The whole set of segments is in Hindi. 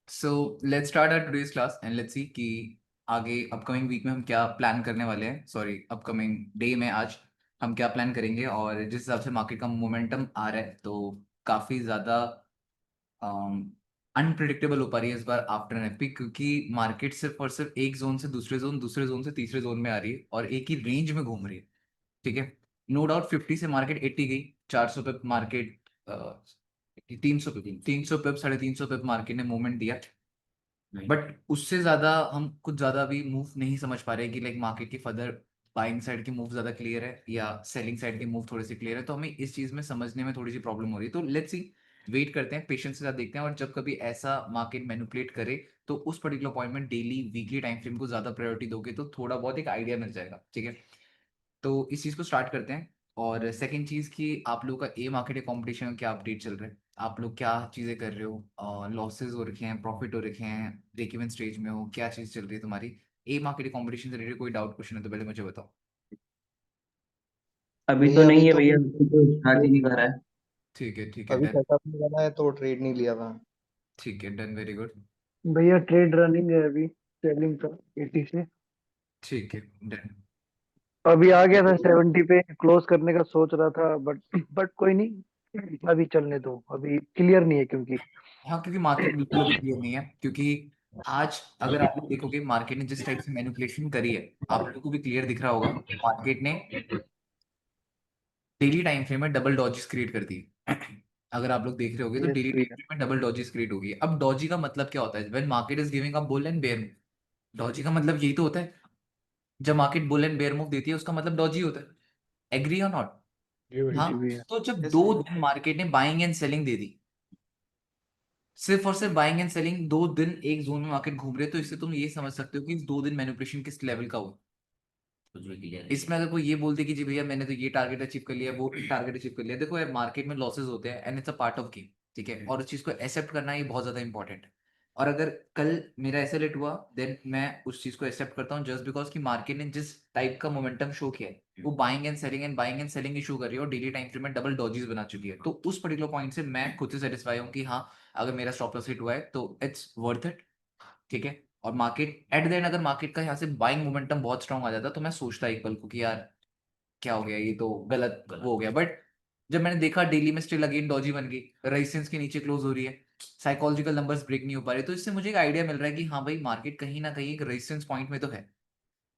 So let's start our today's class and let's see कि आगे अपकमिंग वीक में हम क्या प्लान करने वाले हैं, सॉरी अपकमिंग डे में आज हम क्या प्लान करेंगे। और जिस हिसाब से मार्केट का मोमेंटम आ रहा है तो काफ़ी ज़्यादा अनप्रिडिक्टेबल हो पा रही है इस बार आफ्टर एनएफपी, क्योंकि मार्केट सिर्फ और सिर्फ एक जोन से दूसरे जोन, दूसरे जोन से तीसरे जोन में आ रही है और एक ही रेंज में घूम रही है। ठीक है, नो डाउट 50 से मार्केट 80 गई, 400 पे मार्केट 300 पे 300 पे 350 पे मार्केट ने मूवमेंट दिया। बट उससे ज्यादा हम कुछ ज्यादा भी मूव नहीं समझ पा रहे कि लाइक मार्केट की फर्दर बाइंग साइड की मूव ज्यादा क्लियर है या सेलिंग साइड की मूव थोड़ी सी क्लियर है। तो हमें इस चीज में समझने में थोड़ी सी प्रॉब्लम हो रही है। तो लेट्स सी, वेट करते हैं, पेशेंस के साथ देखते हैं, और जब कभी ऐसा मार्केट मैनिपुलेट करे तो उस पर्टिकुलर पॉइंट में डेली वीकली टाइम फ्रेम को ज्यादा प्रायोरिटी दोगे तो थोड़ा बहुत एक आइडिया मिल जाएगा। ठीक है, तो इस चीज को स्टार्ट करते हैं। और सेकंड चीज की आप लोग का ए मार्केट कंपटीशन में क्या अपडेट चल रहा है, आप लोग क्या चीजें कर रहे हो, लॉसेस हो रखे हैं, प्रॉफिट हो रखे हैं, ब्रेक इवन स्टेज में हो, क्या चीज चल रही है तुम्हारी ए मार्केट कंपटीशन से रिलेटेड। कोई डाउट क्वेश्चन है तो पहले मुझे बताओ। अभी तो भैया अभी नहीं है तो भैया, अभी तो स्टार्ट ही नहीं करा है। ठीक है अभी डन। सेटअप नहीं बना है तो ट्रेड नहीं लिया था। ठीक है डन, वेरी गुड। भैया ट्रेड रनिंग है अभी, सेलिंग का 80 से। ठीक है डन। अभी आ गया था 70 पे, क्लोज करने का सोच रहा था, बट कोई नहीं, अभी चलने दो, अभी क्लियर नहीं है क्योंकि हाँ, क्योंकि मार्केट बिल्कुल अभी क्लियर नहीं है, क्योंकि आज अगर आप लोग देखोगे मार्केट ने जिस टाइप से मैनिपुलेशन करी है, आप लोगों को भी क्लियर दिख रहा होगा। मार्केट ने डेली टाइम फ्रेम में डबल डॉजेस क्रिएट कर दी। अगर आप लोग देख रहे होगे तो यस डेली टाइम भैया। फ्रेम में डबल डॉजेस क्रिएट होगी। अब डॉजी का मतलब क्या होता है? When market is giving a bull and bear move, doji का मतलब यही तो होता है। जब market bull and bear move देती है उसका मतलब डॉजी होता है। एग्री और नॉट? जी भाई। हाँ। जी भैया। तो जब यस दो भैया। दिन मार्केट ने बाइंग एंड सेलिंग दे दी, सिर्फ और सिर्फ बाइंग एंड सेलिंग 2 दिन एक जोन में मार्केट घूम रहे, तो इससे तुम ये समझ सकते हो कि इस 2 दिन मैनिपुलेशन किस लेवल का हुआ। इसमें अगर कोई ये बोलते कि जी भैया मैंने तो ये टारगेट अचीव कर लिया, वो टारगेट अचीव कर लिया, देखो यार मार्केट में लॉसेस होते हैं and it's a part of game. ठीक है, और उस चीज को एक्सेप्ट करना ये बहुत ज्यादा इंपॉर्टेंट है। और अगर कल मेरा ऐसा लेट हुआ देन मैं उस चीज को एक्सेप्ट करता हूँ, जस्ट बिकॉज कि मार्केट ने जिस टाइप का मोमेंटम शो किया है वो buying and buying and selling show कर रही है और डेली टाइम फ्रेम में डबल डॉजेस बना चुकी है। तो उस पर्टिकुलर पॉइंट से मैं खुद से सेटिस्फाई हूँ कि हाँ, अगर मेरा स्टॉप लॉस हिट हुआ है तो इट्स वर्थ इट। ठीक है, और मार्केट एट द एंड अगर मार्केट का यहाँ से बाइंग मोमेंटम बहुत स्ट्रांग आ जाता तो मैं सोचता एक पल को कि यार क्या हो गया, ये तो गलत वो हो गया। बट जब मैंने देखा डेली में स्टिल अगेन डॉजी बन गई, रेजिस्टेंस के नीचे क्लोज हो रही है, साइकोलॉजिकल नंबर्स ब्रेक नहीं हो पा रहे, तो इससे मुझे एक आइडिया मिल रहा है कि हाँ भाई मार्केट कहीं ना कहीं एक रेजिस्टेंस पॉइंट में तो है।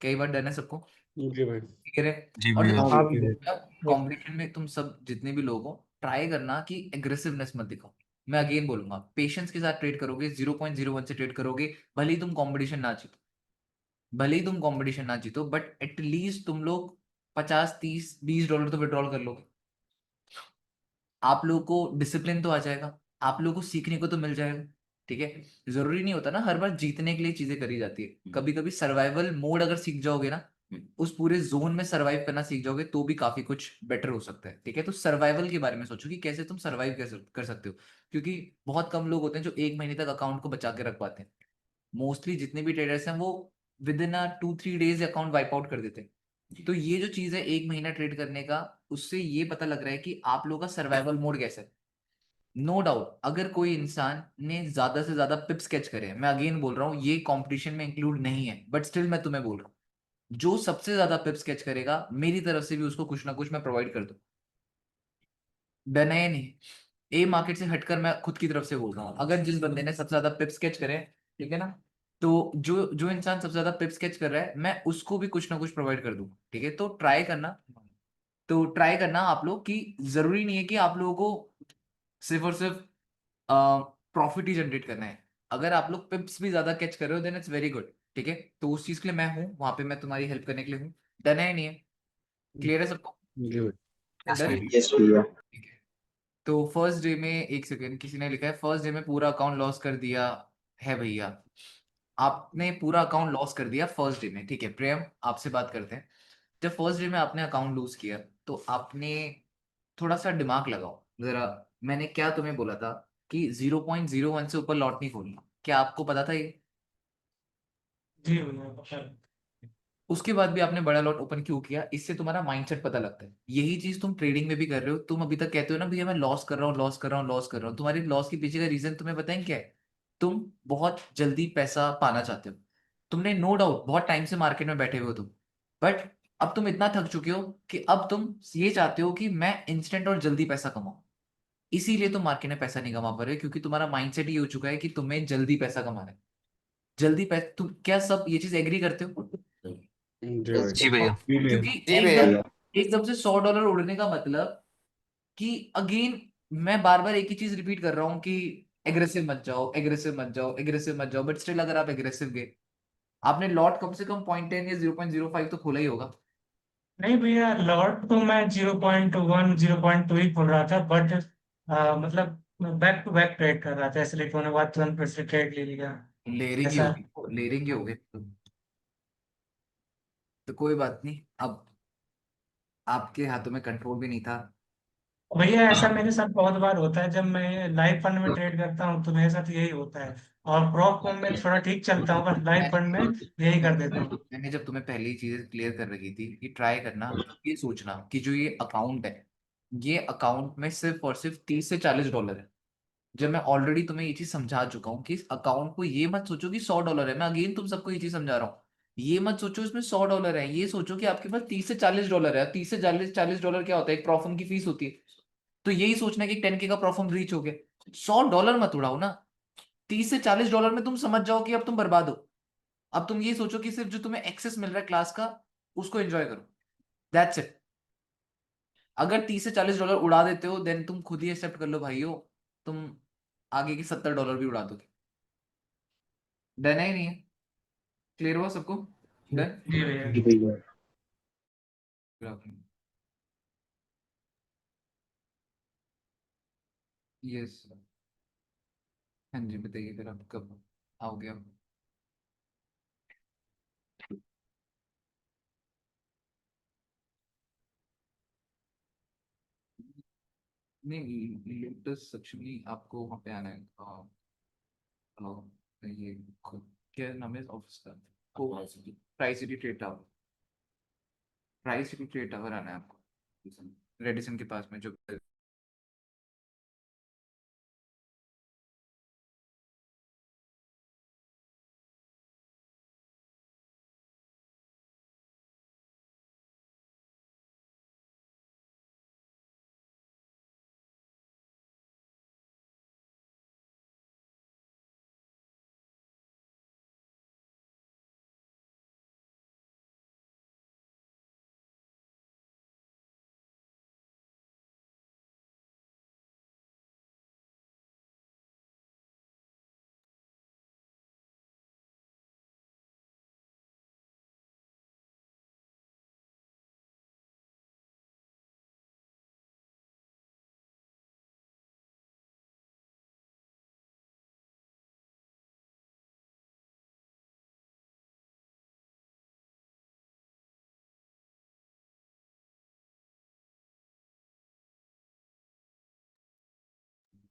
कई बार डर है सबको, जी भाई। क्लियर है। जी और भैया। हाँ देखो, जी भैया। भाई। यस। कॉम्पिटिशन में तुम सब जितने भी लोग हो, ट्राई करना कि एग्रेसिवनेस मत दिखाओ। मैं अगेन बोलूंगा, पेशेंस के साथ ट्रेड करोगे, 0.01 से ट्रेड करोगे, भले ही तुम कंपटीशन ना जीतो, भले ही तुम कंपटीशन ना जीतो, बट एटलीस्ट तुम लोग 50 30 20 डॉलर तो विड्रॉल कर लोगे। आप लोगों को डिसिप्लिन तो आ जाएगा, आप लोगों को सीखने को तो मिल जाएगा। ठीक है, जरूरी नहीं होता ना हर बार जीतने के लिए चीजें करी जाती है, कभी कभी सर्वाइवल मोड अगर सीख जाओगे ना, उस पूरे जोन में सर्वाइव करना सीख जाओगे तो भी काफी कुछ बेटर हो सकता है। ठीक है, तो सर्वाइवल के बारे में सोचो कि कैसे तुम सर्वाइव कैसे कर सकते हो, क्योंकि बहुत कम लोग होते हैं जो 1 महीने तक अकाउंट को बचा के रख पाते हैं। मोस्टली जितने भी ट्रेडर्स हैं वो with in 2 3 days account wipe out कर देते हैं। तो ये जो चीज है 1 महीना ट्रेड करने का, उससे ये पता लग रहा है कि आप लोगों का सर्वाइवल मोड कैसा है। नो डाउट अगर कोई इंसान ने ज्यादा से ज्यादा पिप स्केच करे, मैं अगेन बोल रहा हूँ ये कंपटीशन में इंक्लूड नहीं है, बट स्टिल मैं तुम्हें बोल रहा हूँ, जो सबसे ज्यादा पिप स्केच करेगा मेरी तरफ से भी उसको कुछ ना कुछ मैं प्रोवाइड कर दूं। डन है या नहीं? ए मार्केट से हटकर मैं खुद की तरफ से बोल रहा हूँ, अगर जिस बंदे ने सबसे ज्यादा पिप स्केच करे, ठीक है ना, तो जो जो इंसान सबसे ज्यादा पिप स्केच कर रहा है मैं उसको भी कुछ ना कुछ प्रोवाइड कर दूंगा। ठीक है, तो ट्राई करना आप लोग कि जरूरी नहीं है कि आप लोगों को सिर्फ और सिर्फ प्रॉफिट ही जनरेट करना है। अगर आप लोग पिप्स भी ज्यादा कैच कर रहे हो देन इट्स वेरी गुड। ठीक है, तो उस चीज के लिए मैं हूँ वहां पे, मैं तुम्हारी हेल्प करने के लिए हूँ। डन है नहीं है? क्लियर है सबको? जी भाई। Yes done. भैया। यस भैया। ठीक है, तो फर्स्ट डे में, एक सेकेंड, किसी ने लिखा है फर्स्ट डे में पूरा अकाउंट लॉस कर दिया है भैया। आपने पूरा अकाउंट लॉस कर दिया फर्स्ट डे में। ठीक है प्रेम, आपसे बात करते हैं। जब फर्स्ट डे में आपने अकाउंट लूज किया तो आपने थोड़ा सा दिमाग लगाओ जरा। मैंने क्या तुम्हें बोला था कि 0.01 से ऊपर लॉट नहीं खोलना, क्या आपको पता था ये? जी भैया। उसके बाद भी आपने बड़ा लॉट ओपन क्यों किया? इससे तुम्हारा माइंडसेट पता लगता है। यही चीज तुम ट्रेडिंग में भी कर रहे हो। तुम अभी तक कहते हो ना भैया मैं लॉस कर रहा हूँ, लॉस कर रहा हूँ, लॉस कर रहा हूँ, तुम्हारी लॉस के पीछे का रीजन तुम्हें बताएं क्या है? तुम बहुत जल्दी पैसा पाना चाहते हो, तुमने नो डाउट बहुत टाइम से मार्केट में बैठे हुए हो तुम, बट अब तुम इतना थक चुके हो कि अब तुम ये चाहते हो कि मैं इंस्टेंट और जल्दी पैसा कमाऊं। इसीलिए तुम मार्केट में पैसा नहीं कमा पा रहे हो, क्योंकि तुम्हारा माइंडसेट ये हो चुका है कि तुम्हें जल्दी पैसा कमाना है। जल्दी पैसा, तुम क्या सब ये चीज एग्री करते हो? जी भाई। जी भैया। क्योंकि जी भैया। एकदम से $100 उड़ने का मतलब कि अगेन मैं बार बार एक ही चीज रिपीट कर रहा हूँ कि एग्रेसिव मत जाओ, एग्रेसिव मत जाओ, एग्रेसिव मत जाओ, बट स्टिल अगर आप एग्रेसिव गए, आपने लॉट कम से कम 0.10 या 0.05 तो खोला ही होगा। नहीं भैया, लॉट तो मैं 0.1 0.2 ही खोल रहा था, बट मतलब बैक टू बैक ट्रेड कर रहा था, इसलिए होने के बाद तुरंत फिर से ट्रेड ले लिया। लेयरिंग ही ऐसा। होगी, लेयरिंग ही होगी। तो कोई बात नहीं, अब आपके हाथों में कंट्रोल भी नहीं था। भैया ऐसा मेरे साथ बहुत बार होता है, जब मैं लाइव फंड में ट्रेड करता हूँ तो मेरे साथ यही होता है। और प्रॉप फॉर्म में थोड़ा ठीक चलता हूँ, बस लाइव फंड में यही कर देता हूँ। मैंने जब तुम्हें पहले ही चीजें क्लियर कर रखी थी कि ट्राई करना, ये सोचना कि जो ये अकाउंट है, ये अकाउंट में सिर्फ और सिर्फ $30 से $40 है। जब मैं ऑलरेडी तुम्हें ये चीज समझा चुका हूँ कि इस अकाउंट को ये मत सोचो कि $100 है, मैं अगेन तुम सबको ये चीज समझा रहा हूँ। ये मत सोचो इसमें $100 है, ये सोचो कि आपके पास $30 से $40 है। $30 से $40 क्या होता है? एक प्रॉफर्म की फीस होती है। तो यही सोचना है कि 10K का प्रॉफर्म रीच हो गया। $100 मत उड़ाओ ना। $30 से $40 में तुम समझ जाओ कि अब तुम बर्बाद हो। अब तुम ये सोचो कि सिर्फ जो तुम्हें एक्सेस मिल रहा है क्लास का, उसको एंजॉय करो। That's it. अगर $30 से $40 उड़ा देते हो, देन तुम खुद ही एक्सेप्ट कर लो भाइयों, तुम आगे के $70 भी उड़ा दोगे। डन है ही नहीं है? क्लियर हुआ सबको? डन। जी भैया। जी भैया। यस। हाँ जी, बताइए फिर आप कब आओगे आप? नहीं, लोटस एक्चुअली आपको वहाँ पे आना है। ये क्या नाम है ऑफिस का? को price city trade tower. Price city trade tower आना है आपको, रेडिसन के पास में जो।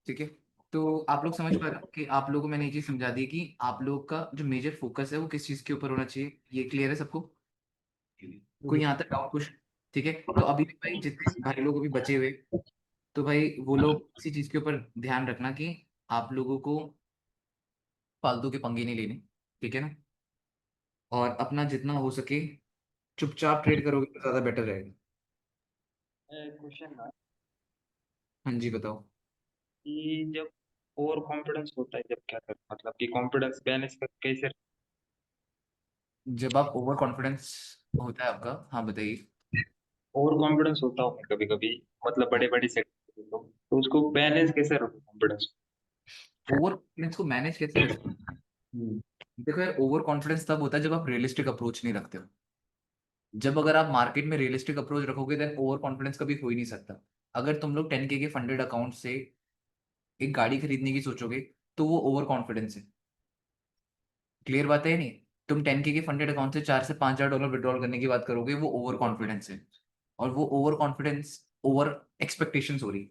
ठीक है, तो आप लोग समझ पा रहे हो कि आप लोगों को मैंने ये चीज समझा दी कि आप लोग का जो मेजर फोकस है वो किस चीज के ऊपर होना चाहिए। ये क्लियर है सबको? कोई यहाँ तक डाउट क्वेश्चन? ठीक है, तो अभी भी भाई जितने भाई लोग अभी बचे हुए, तो भाई वो लोग इसी चीज के ऊपर ध्यान रखना कि आप लोगों को फालतू के पंगे नहीं लेने। ठीक है ना? और अपना जितना हो सके चुपचाप ट्रेड करोगे तो ज्यादा बेटर रहेगा। क्वेश्चन ना हाँ जी, बताओ। कि जब ओवर कॉन्फिडेंस होता है, जब क्या कर मतलब कि कॉन्फिडेंस बैलेंस कर कैसे। जब आप ओवर कॉन्फिडेंस होता है आपका, हाँ बताइए। ओवर कॉन्फिडेंस होता हूँ कभी कभी, मतलब बड़े बड़े सेट, तो उसको बैलेंस कैसे रखो कॉन्फिडेंस। ओवर कॉन्फिडेंस को मैनेज कैसे रखें? हम्म। देखो यार, ओवर कॉन्फिडेंस तब होता है जब आप रियलिस्टिक अप्रोच नहीं रखते हो। जब अगर आप मार्केट में रियलिस्टिक अप्रोच रखोगे, देन ओवर कॉन्फिडेंस कभी हो ही नहीं सकता। अगर तुम लोग 10K के फंडेड अकाउंट से एक गाड़ी खरीदने की सोचोगे, तो वो ओवर कॉन्फिडेंस है। क्लियर बात है नहीं? तुम 10K के फंडेड अकाउंट से $4 से $5,000 विड्रॉल करने की बात करोगे, वो ओवर कॉन्फिडेंस है। और वो ओवर कॉन्फिडेंस ओवर एक्सपेक्टेशंस हो रही।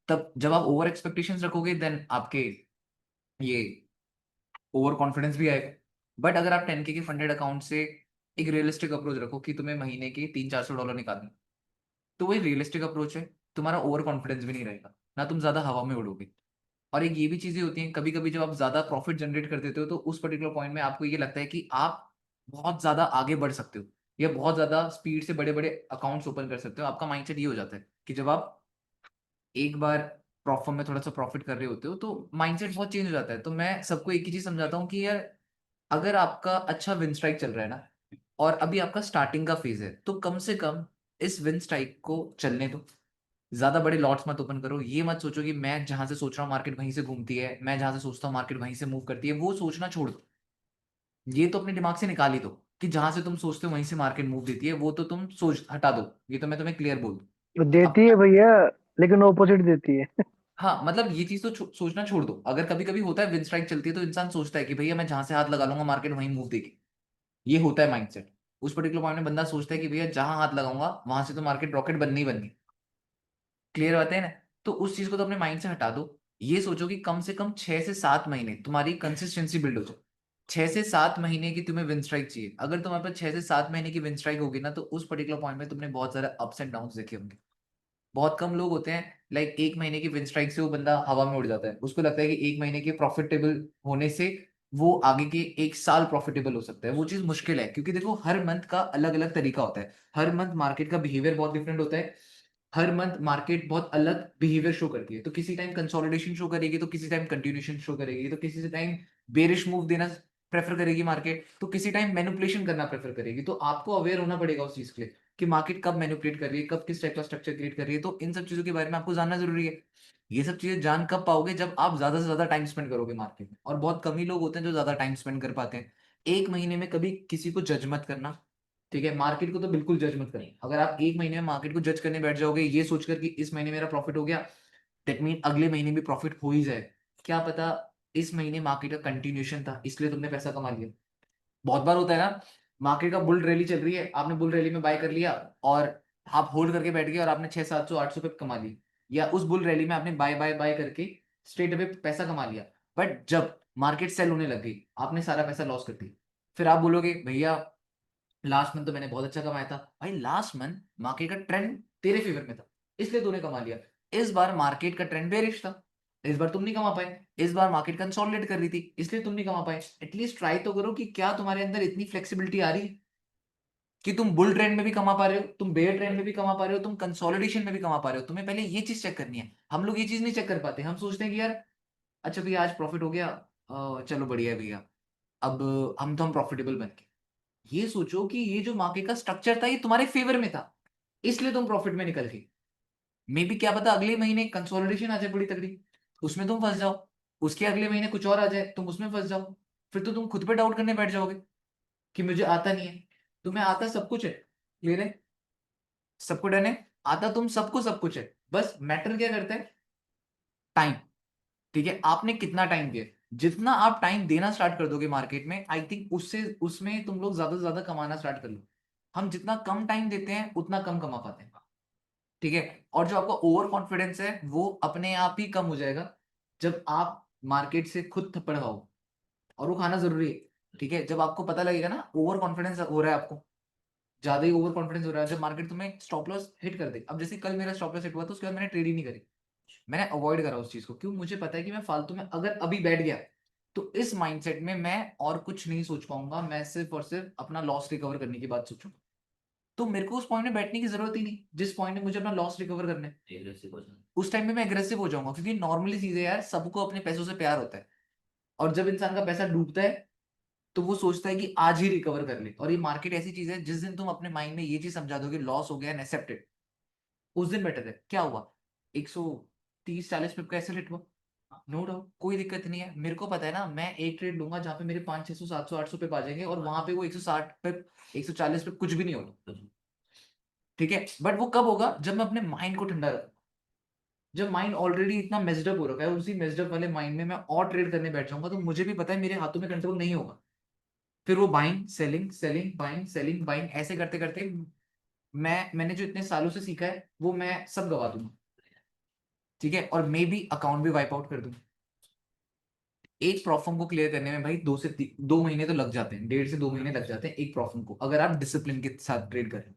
तब जब आप ओवर एक्सपेक्टेशंस रखोगे, देन आपके ये ओवर कॉन्फिडेंस भी आएगा। बट अगर आप 10K के फंडेड अकाउंट से एक रियलिस्टिक अप्रोच रखो कि तुम्हें महीने के $300-400 निकालना, तो वही रियलिस्टिक अप्रोच है। तुम्हारा ओवर कॉन्फिडेंस भी नहीं रहेगा, ना तुम ज्यादा हवा में उड़ोगे। और एक ये भी चीजें होती हैं, कभी कभी जब आप ज्यादा प्रॉफिट जनरेट कर देते हो तो उस पर्टिकुलर पॉइंट में आपको ये लगता है कि आप बहुत ज्यादा आगे बढ़ सकते हो या बहुत ज्यादा स्पीड से बड़े बड़े अकाउंट्स ओपन कर सकते हो। आपका माइंडसेट ये हो जाता है कि जब आप एक बार प्रॉफिट में थोड़ा सा प्रॉफिट कर रहे होते हो तो माइंडसेट बहुत चेंज हो जाता है। तो मैं सबको एक ही चीज समझाता हूँ कि यार अगर आपका अच्छा विन स्ट्राइक चल रहा है ना और अभी आपका स्टार्टिंग का फेज है तो कम से कम इस विन स्ट्राइक को चलने दो। ज्यादा बड़े लॉट्स मत ओपन करो। ये मत सोचो कि मैं जहां से सोच रहा हूँ मार्केट वहीं से घूमती है, मैं जहां से सोचता हूँ मार्केट वहीं से मूव करती है। वो सोचना छोड़ दो। ये तो अपने दिमाग से निकाल ही दो कि जहां से तुम सोचते हो वहीं से मार्केट मूव देती है। वो तो तुम सोच हटा दो। ये तो मैं तुम्हें क्लियर बोल दूं। वो देती है अपना भैया, लेकिन ऑपोजिट देती है। हाँ मतलब ये चीज तो सोचना छोड़ दो। अगर कभी कभी होता है विन स्ट्राइक चलती है तो इंसान सोचता है कि भैया मैं जहां से हाथ लगा लूंगा मार्केट वहीं मूव देगी। ये होता है माइंडसेट। उस पर्टिकुलर पॉइंट में बंदा सोचता है कि भैया जहां हाथ लगाऊंगा वहां से तो मार्केट रॉकेट बननी ही बननी। क्लियर बात है ना। तो उस चीज को तो अपने माइंड से हटा दो। ये सोचो कि कम से कम 6 से 7 महीने तुम्हारी कंसिस्टेंसी बिल्ड हो जाए। 6 से 7 महीने की तुम्हें विन स्ट्राइक चाहिए। अगर तुम्हारे पास 6 से 7 महीने की विन स्ट्राइक होगी ना तो उस पर्टिकुलर पॉइंट में तुमने बहुत सारा अप्स एंड डाउन देखे होंगे। बहुत कम लोग होते हैं लाइक 1 महीने की विन स्ट्राइक से वो बंदा हवा में उड़ जाता है। उसको लगता है कि 1 महीने के प्रॉफिटेबल होने से वो आगे के 1 साल प्रॉफिटेबल हो सकता है। वो चीज मुश्किल है क्योंकि देखो हर मंथ का अलग अलग तरीका होता है। हर मंथ मार्केट का बिहेवियर बहुत डिफरेंट होता है। हर मंथ मार्केट बहुत अलग बिहेवियर शो करती है। तो किसी टाइम कंसोलिडेशन शो करेगी तो किसी टाइम कंटिन्यूशन शो करेगी तो किसी टाइम बेरिश मूव देना प्रेफर करेगी मार्केट तो किसी टाइम मैनिपुलेशन करना प्रेफर करेगी। तो आपको अवेयर होना पड़ेगा उस चीज के लिए कि मार्केट कब मैनिपुलेट कर रही है, कब किस टाइप का स्ट्रक्चर क्रिएट कर रही है। तो इन सब चीजों के बारे में आपको जानना जरूरी है। ये सब चीजें जान कब पाओगे जब आप ज्यादा से ज्यादा टाइम स्पेंड करोगे मार्केट में। और बहुत कम ही लोग होते हैं जो ज्यादा टाइम स्पेंड कर पाते हैं। 1 महीने में कभी किसी को जज मत करना। ठीक है, मार्केट को तो बिल्कुल जज मत करें। अगर आप 1 महीने में मार्केट को जज करने बैठ जाओगे ये सोचकर कि इस महीने मेरा प्रॉफिट हो गया, दैट मीन अगले महीने भी प्रॉफिट हो ही जाए। क्या पता इस महीने मार्केट का कंटिन्यूशन था इसलिए तुमने पैसा कमा लिया। बहुत बार होता है ना, मार्केट का बुल रैली चल रही है, आपने बुल रैली में बाय कर लिया और आप होल्ड करके बैठ गए और आपने 600 700 800 पे कमा ली। या उस बुल रैली में आपने बाय बाय बाय करके स्ट्रेट अवे पैसा कमा लिया। बट जब मार्केट सेल होने लग गई आपने सारा पैसा लॉस कर दिया। फिर आप बोलोगे भैया लास्ट मंथ तो मैंने बहुत अच्छा कमाया था। भाई लास्ट मंथ मार्केट का ट्रेंड तेरे फेवर में था इसलिए तूने कमा लिया। इस बार मार्केट का ट्रेंड बेरिश था, इस बार तुम नहीं कमा पाए। इस बार मार्केट कंसोलिडेट कर रही थी इसलिए तुम नहीं कमा पाए। एटलीस्ट ट्राई तो करो कि क्या तुम्हारे अंदर इतनी फ्लेक्सिबिलिटी आ रही है कि तुम बुल ट्रेंड में भी कमा पा रहे हो, तुम बेयर ट्रेंड में भी कमा पा रहे हो, तुम कंसोलिडेशन में भी कमा पा रहे हो। तुम्हें पहले ये चीज चेक करनी है। हम लोग ये चीज नहीं चेक कर पाते। हम सोचते हैं कि यार अच्छा भैया आज प्रॉफिट हो गया, चलो बढ़िया है भैया, अब हम प्रॉफिटेबल बन गए। ये सोचो कि ये जो मार्केट का स्ट्रक्चर था ये तुम्हारे फेवर में था इसलिए तुम प्रॉफिट में निकल गए। मे बी क्या पता अगले महीने कंसोलिडेशन आ जाए बड़ी तगड़ी, उसमें तुम फंस जाओ। उसके अगले महीने कुछ और आ जाए तुम उसमें फंस जाओ। फिर तो तुम खुद पे डाउट करने बैठ जाओगे कि मुझे आता नहीं है। तुम्हें आता सब कुछ है। क्लियर है, सबको डन है। आता तुम सबको सब कुछ है। बस मैटर क्या करता है, टाइम। ठीक है, आपने कितना टाइम दिया। जितना आप टाइम देना स्टार्ट कर दोगे मार्केट में आई थिंक उससे उसमें तुम लोग ज्यादा से ज्यादा कमाना स्टार्ट कर लो। हम जितना कम टाइम देते हैं उतना कम कमा पाते हैं। ठीक है, और जो आपका ओवर कॉन्फिडेंस है वो अपने आप ही कम हो जाएगा जब आप मार्केट से खुद थप्पड़ खाओ। और वो खाना जरूरी है। ठीक है, जब आपको पता लगेगा ना ओवर कॉन्फिडेंस हो रहा है, आपको ज्यादा ही ओवर कॉन्फिडेंस हो रहा है, जब मार्केट तुम्हें स्टॉप लॉस हिट कर दे। अब जैसे कल मेरा स्टॉप लॉस हिट हुआ तो उसके बाद मैंने ट्रेड ही नहीं करी। मैंने अवॉइड करा उस चीज को। क्यों, मुझे पता है कि मैं फालतू में अगर अभी बैठ गया तो इस माइंडसेट में मैं और कुछ नहीं सोच पाऊंगा। मैं सिर्फ और सिर्फ अपना लॉस रिकवर करने की बात सोचूंगा। तो मेरे को उस पॉइंट में बैठने की जरूरत ही नहीं जिस पॉइंट में मुझे अपना लॉस रिकवर करना है। उस टाइम में मैं एग्रेसिव हो जाऊंगा क्योंकि नॉर्मली चीजें यार सबको अपने पैसों से प्यार होता है। और जब इंसान का पैसा डूबता है तो वो सोचता है कि आज ही रिकवर कर ले। और ये मार्केट ऐसी चीज है जिस दिन तुम अपने माइंड में ये चीज समझा दोगे लॉस हो गया एंड एक्सेप्टेड, उस दिन बेटर है। क्या हुआ, 130 40 पिप का ऐसे हिट हुआ, नो डाउट कोई दिक्कत नहीं है। मेरे को पता है ना मैं एक ट्रेड लूंगा जहां पे मेरे 500 600 700 800 पिप आ जाएंगे और वहां पे वो 160 पिप 140 पिप कुछ भी नहीं होगा। ठीक है, बट वो कब होगा जब मैं अपने माइंड को ठंडा रखूं। जब माइंड ऑलरेडी इतना मेस्ड अप हो रखा है उसी मेस्ड अप वाले माइंड में मैं और ट्रेड करने बैठ जाऊंगा तो मुझे भी पता है मेरे हाथों में कंट्रोल नहीं होगा। फिर वो buying selling selling buying selling buying ऐसे करते करते मैंने जो इतने सालों से सीखा है वो मैं सब गवा दूंगा। ठीक है, और मे भी अकाउंट भी वाइप आउट कर दूंगा। एक प्रॉफर्म को क्लियर करने में भाई 2 महीने तो लग जाते हैं, 1.5 से 2 महीने लग जाते हैं एक प्रॉफर्म को अगर आप डिसिप्लिन के साथ ट्रेड करें।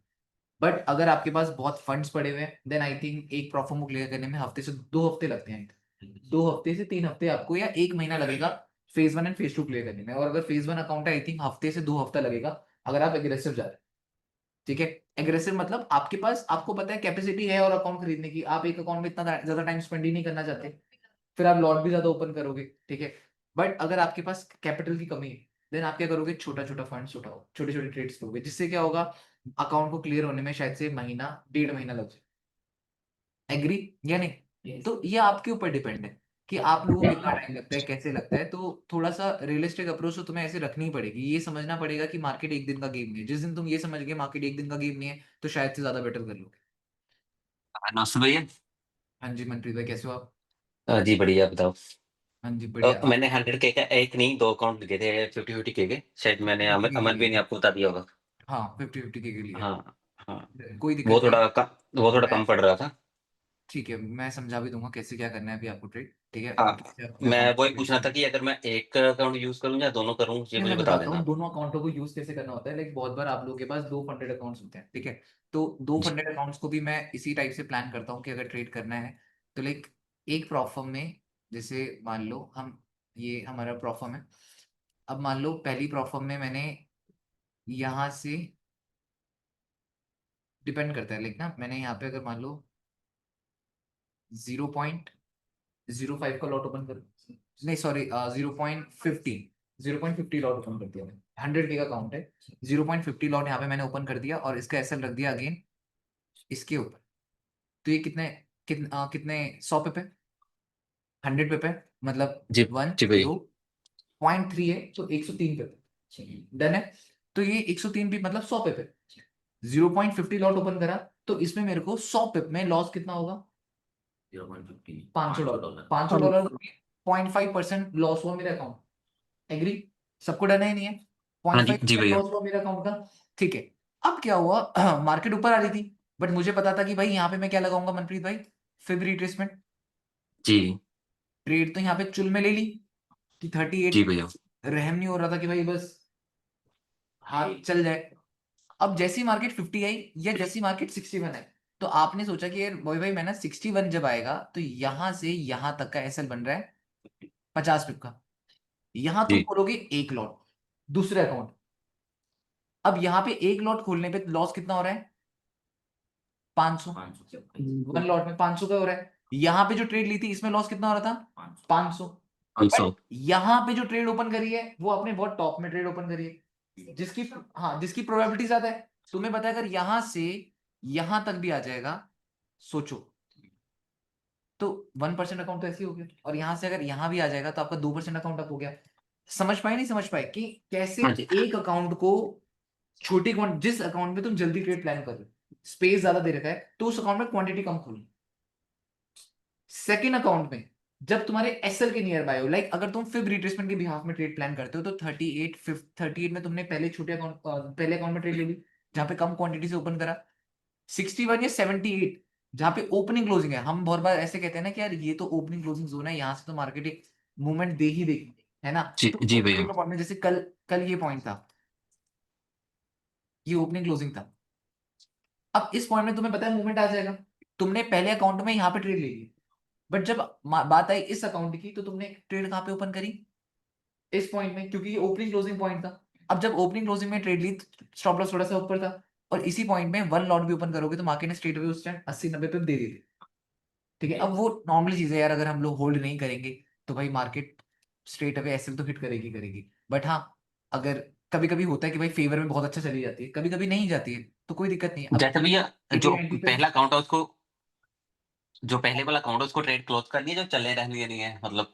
बट अगर आपके पास बहुत फंड्स पड़े हुए हैं देन आई थिंक एक प्रॉफर्म को क्लियर करने में हफ्ते से 2 हफ्ते लगते हैं। 2 हफ्ते से 3 हफ्ते आपको या 1 महीना लगेगा फेज 1 एंड फेज 2 क्लियर करने में। और अगर फेज 1 अकाउंट है, आई थिंक हफ्ते से 2 हफ्ता लगेगा अगर आप एग्रेसिव जा रहे हैं। ठीक है, एग्रेसिव मतलब आपके पास, आपको पता है कैपेसिटी है और अकाउंट खरीदने की, आप एक अकाउंट में इतना ज्यादा टाइम स्पेंड ही नहीं करना चाहते, फिर आप लॉट भी ज्यादा ओपन करोगे। ठीक है, बट अगर आपके पास कैपिटल की कमी है, देन आप क्या करोगे, छोटा छोटा फंड्स उठाओ, छोटे छोटे ट्रेड्स लोगे, जिससे क्या होगा, अकाउंट को क्लियर होने में शायद से महीना 1.5 महीना लग जाए। एग्री या नहीं? तो ये आपके ऊपर डिपेंड है कि आप लोगों को कितना टाइम लगता है, कैसे लगता है। तो थोड़ा सा रियलिस्टिक अप्रोच तो तुम्हें ऐसे रखनी ही पड़ेगी। ये समझना पड़ेगा कि मार्केट एक दिन का गेम नहीं है। जिस दिन तुम ये समझ गए मार्केट एक दिन का गेम नहीं है, तो शायद से ज्यादा बेटर कर लोगे। नमस्ते भैया। हाँ जी मनप्रीत भाई, कैसे हो आप? जी बढ़िया, बताओ। हाँ जी बढ़िया। आप मैंने 100K का एक नहीं 2 अकाउंट लिए थे, 50-50K के। शायद मैंने 50 अमर के अमर भी लिए, ने आपको बता दिया होगा। हाँ 50-50 के लिए हाँ हाँ। कोई वो दिक्कत नहीं। थोड़ा वो थोड़ा मैं कम पड़ रहा था। ठीक है, मैं समझा भी दूंगा कैसे क्या करना है अभी आपको ट्रेड। ठीक है, हाँ, और कैसे अपने मैं अकाउंट वही को पूछना था कि अगर मैं एक अकाउंट यूज करूँ या दोनों करूँ, ये नहीं, मुझे मैं बता बताता देना हूँ आप। दोनों अकाउंटों को यूज कैसे करना होता है। लाइक बहुत बार आप लोगों के पास 2 फंडेड अकाउंट्स होते हैं। ठीक है, तो 2 जी फंडेड अकाउंट्स को भी मैं इसी टाइप से प्लान करता हूँ कि अगर ट्रेड करना है तो लाइक एक प्रॉप फर्म में, जैसे मान लो हम, ये हमारा प्रॉप फर्म है। अब मान लो पहली प्रॉप फर्म में मैंने यहाँ से, डिपेंड करता है लाइक ना, मैंने यहाँ पे अगर मान लो 0.05 का लॉट ओपन कर, नहीं सॉरी 0.50 लॉट ओपन कर दिया मैंने। 100K का काउंट है, 0.50 लॉट यहाँ पे मैंने ओपन कर दिया और इसका एसएल रख दिया अगेन इसके ऊपर। तो ये कितने 100 पे 100 पे मतलब जी 1 जी भैया। 0.3 है तो 103 पे डन है। तो ये 103 भी मतलब 100 पे 0.50 लॉट ओपन करा, तो इसमें मेरे को 100 पिप में लॉस कितना होगा, $500। $500 0.5% लॉस हुआ मेरे अकाउंट। एग्री? सबको डरना ही नहीं है, हाँ पॉइंट जी फाइव जी परसेंट भैया। लॉस हुआ मेरे अकाउंट का। ठीक है, अब क्या हुआ मार्केट ऊपर आ रही थी, बट मुझे पता था कि भाई यहाँ पे मैं क्या लगाऊंगा मनप्रीत भाई, फिब रिट्रेसमेंट। जी ट्रेड तो यहाँ पे चुल में ले ली कि 38, जी भैया। रहम नहीं हो रहा था कि भाई बस हाथ चल जाए। अब जैसी मार्केट 50 आई या जैसी मार्केट 61 है, तो आपने सोचा कि यार बॉय भाई मैं ना 61 जब आएगा तो यहां से यहां तक का एसएल बन रहा है 50 पिप का। यहां तुम जी खोलोगे एक लॉट दूसरे अकाउंट। अब यहाँ पे एक लॉट खोलने पे लॉस कितना हो रहा है, 500। 1 लॉट में 500 का हो रहा है। यहाँ पे जो ट्रेड ली थी इसमें लॉस कितना हो रहा था, 500। 500। बट यहाँ पे जो ट्रेड ओपन करी है वो आपने बहुत टॉप में ट्रेड ओपन करी है, जिसकी, हाँ जिसकी प्रोबेबिलिटी ज्यादा है। तुम्हें पता है अगर यहां से यहां तक भी आ जाएगा, सोचो, तो 1% अकाउंट तो ऐसे ही हो गया, और यहां से अगर यहां भी आ जाएगा तो आपका 2% अकाउंट अप हो गया। समझ पाए नहीं समझ पाए कि कैसे हाँ जी। एक अकाउंट को, छोटी क्वांट, जिस अकाउंट में तुम जल्दी ट्रेड प्लान कर रहे हो, स्पेस ज्यादा दे रखा है, तो उस अकाउंट में क्वांटिटी कम खोलो। सेकेंड अकाउंट में जब तुम्हारे एसएल के नियर बाय हो, लाइक अगर तुम फिब रिट्रेसमेंट के बिहाफ में ट्रेड प्लान करते हो, तो 38 में तुमने पहले छोटे अकाउंट, पहले अकाउंट में ट्रेड ले ली जहां पे कम क्वांटिटी से ओपन करा। 61 या 78 जहां पे ओपनिंग क्लोजिंग है, हम बहुत बार ऐसे कहते हैं ना कि यार ये तो ओपनिंग क्लोजिंग जोन है, यहाँ से तो मार्केट एक मूवमेंट दे ही देगी, है ना। जी तो जी भैया। ओपनिंग पॉइंट में जैसे कल कल ये पॉइंट था, ये ओपनिंग क्लोजिंग था। अब इस पॉइंट में तुम्हें पता है मूवमेंट आ जाएगा, तुमने पहले अकाउंट में यहाँ पे ट्रेड ले ली, बट जब बात आई इस अकाउंट की, तो तुमने ट्रेड कहाँ पे ओपन करी, इस पॉइंट में, क्योंकि ये ओपनिंग क्लोजिंग पॉइंट था। अब जब ओपनिंग क्लोजिंग में ट्रेड ली, स्टॉप लॉस थोड़ा सा ऊपर था, और इसी पॉइंट में 1 लॉट भी ओपन करोगे तो मार्केट ने स्ट्रेट अवे उस टाइम 80-90 पे दे दी थी। ठीक है, अब वो नॉर्मल चीज है यार, अगर हम लोग होल्ड नहीं करेंगे तो भाई मार्केट स्ट्रेट अवे ऐसे तो हिट करेगी करेगी। बट हाँ, अगर कभी कभी होता है कि भाई फेवर में बहुत अच्छा चली जाती है, कभी कभी नहीं जाती है, तो कोई दिक्कत नहीं है। अब जैसे भैया, एटी जो नाइनटी पे, पहला अकाउंट है उसको, जो पहले वाला अकाउंट है उसको ट्रेड क्लोज कर दिया, जो चले रहने नहीं है, मतलब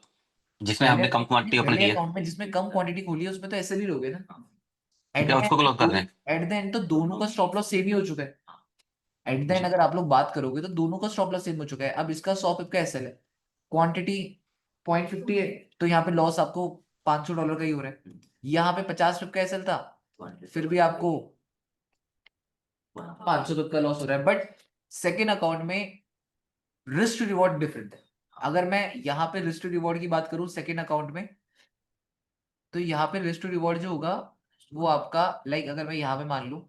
जिसमें पहले हमने कम क्वांटिटी ओपन पहले की है। अकाउंट में जिसमें कम क्वांटिटी खोली है उसमें तो ऐसे ही लोगे ना। ठीक एट है, द उसको क्लोज कर रहे हैं। एट द एंड तो दोनों का स्टॉप लॉस सेम ही हो चुका है। एट द एंड अगर आप लोग बात करोगे तो दोनों का स्टॉप लॉस सेम हो चुका है। अब इसका 100 पिप का एसएल है, क्वांटिटी 0.50 है, तो यहाँ पे लॉस आपको $500 का ही हो रहा है। यहाँ पे 50 पिप का एसएल था, फिर भी आपको 500 पिप का लॉस हो रहा है। बट सेकेंड अकाउंट में रिस्क रिवॉर्ड डिफरेंट है। अगर मैं यहाँ पे रिस्क रिवॉर्ड की बात करूँ सेकेंड अकाउंट में, तो यहाँ पे रिस्क रिवॉर्ड जो होगा वो आपका, लाइक अगर मैं यहाँ पे मान लूँ,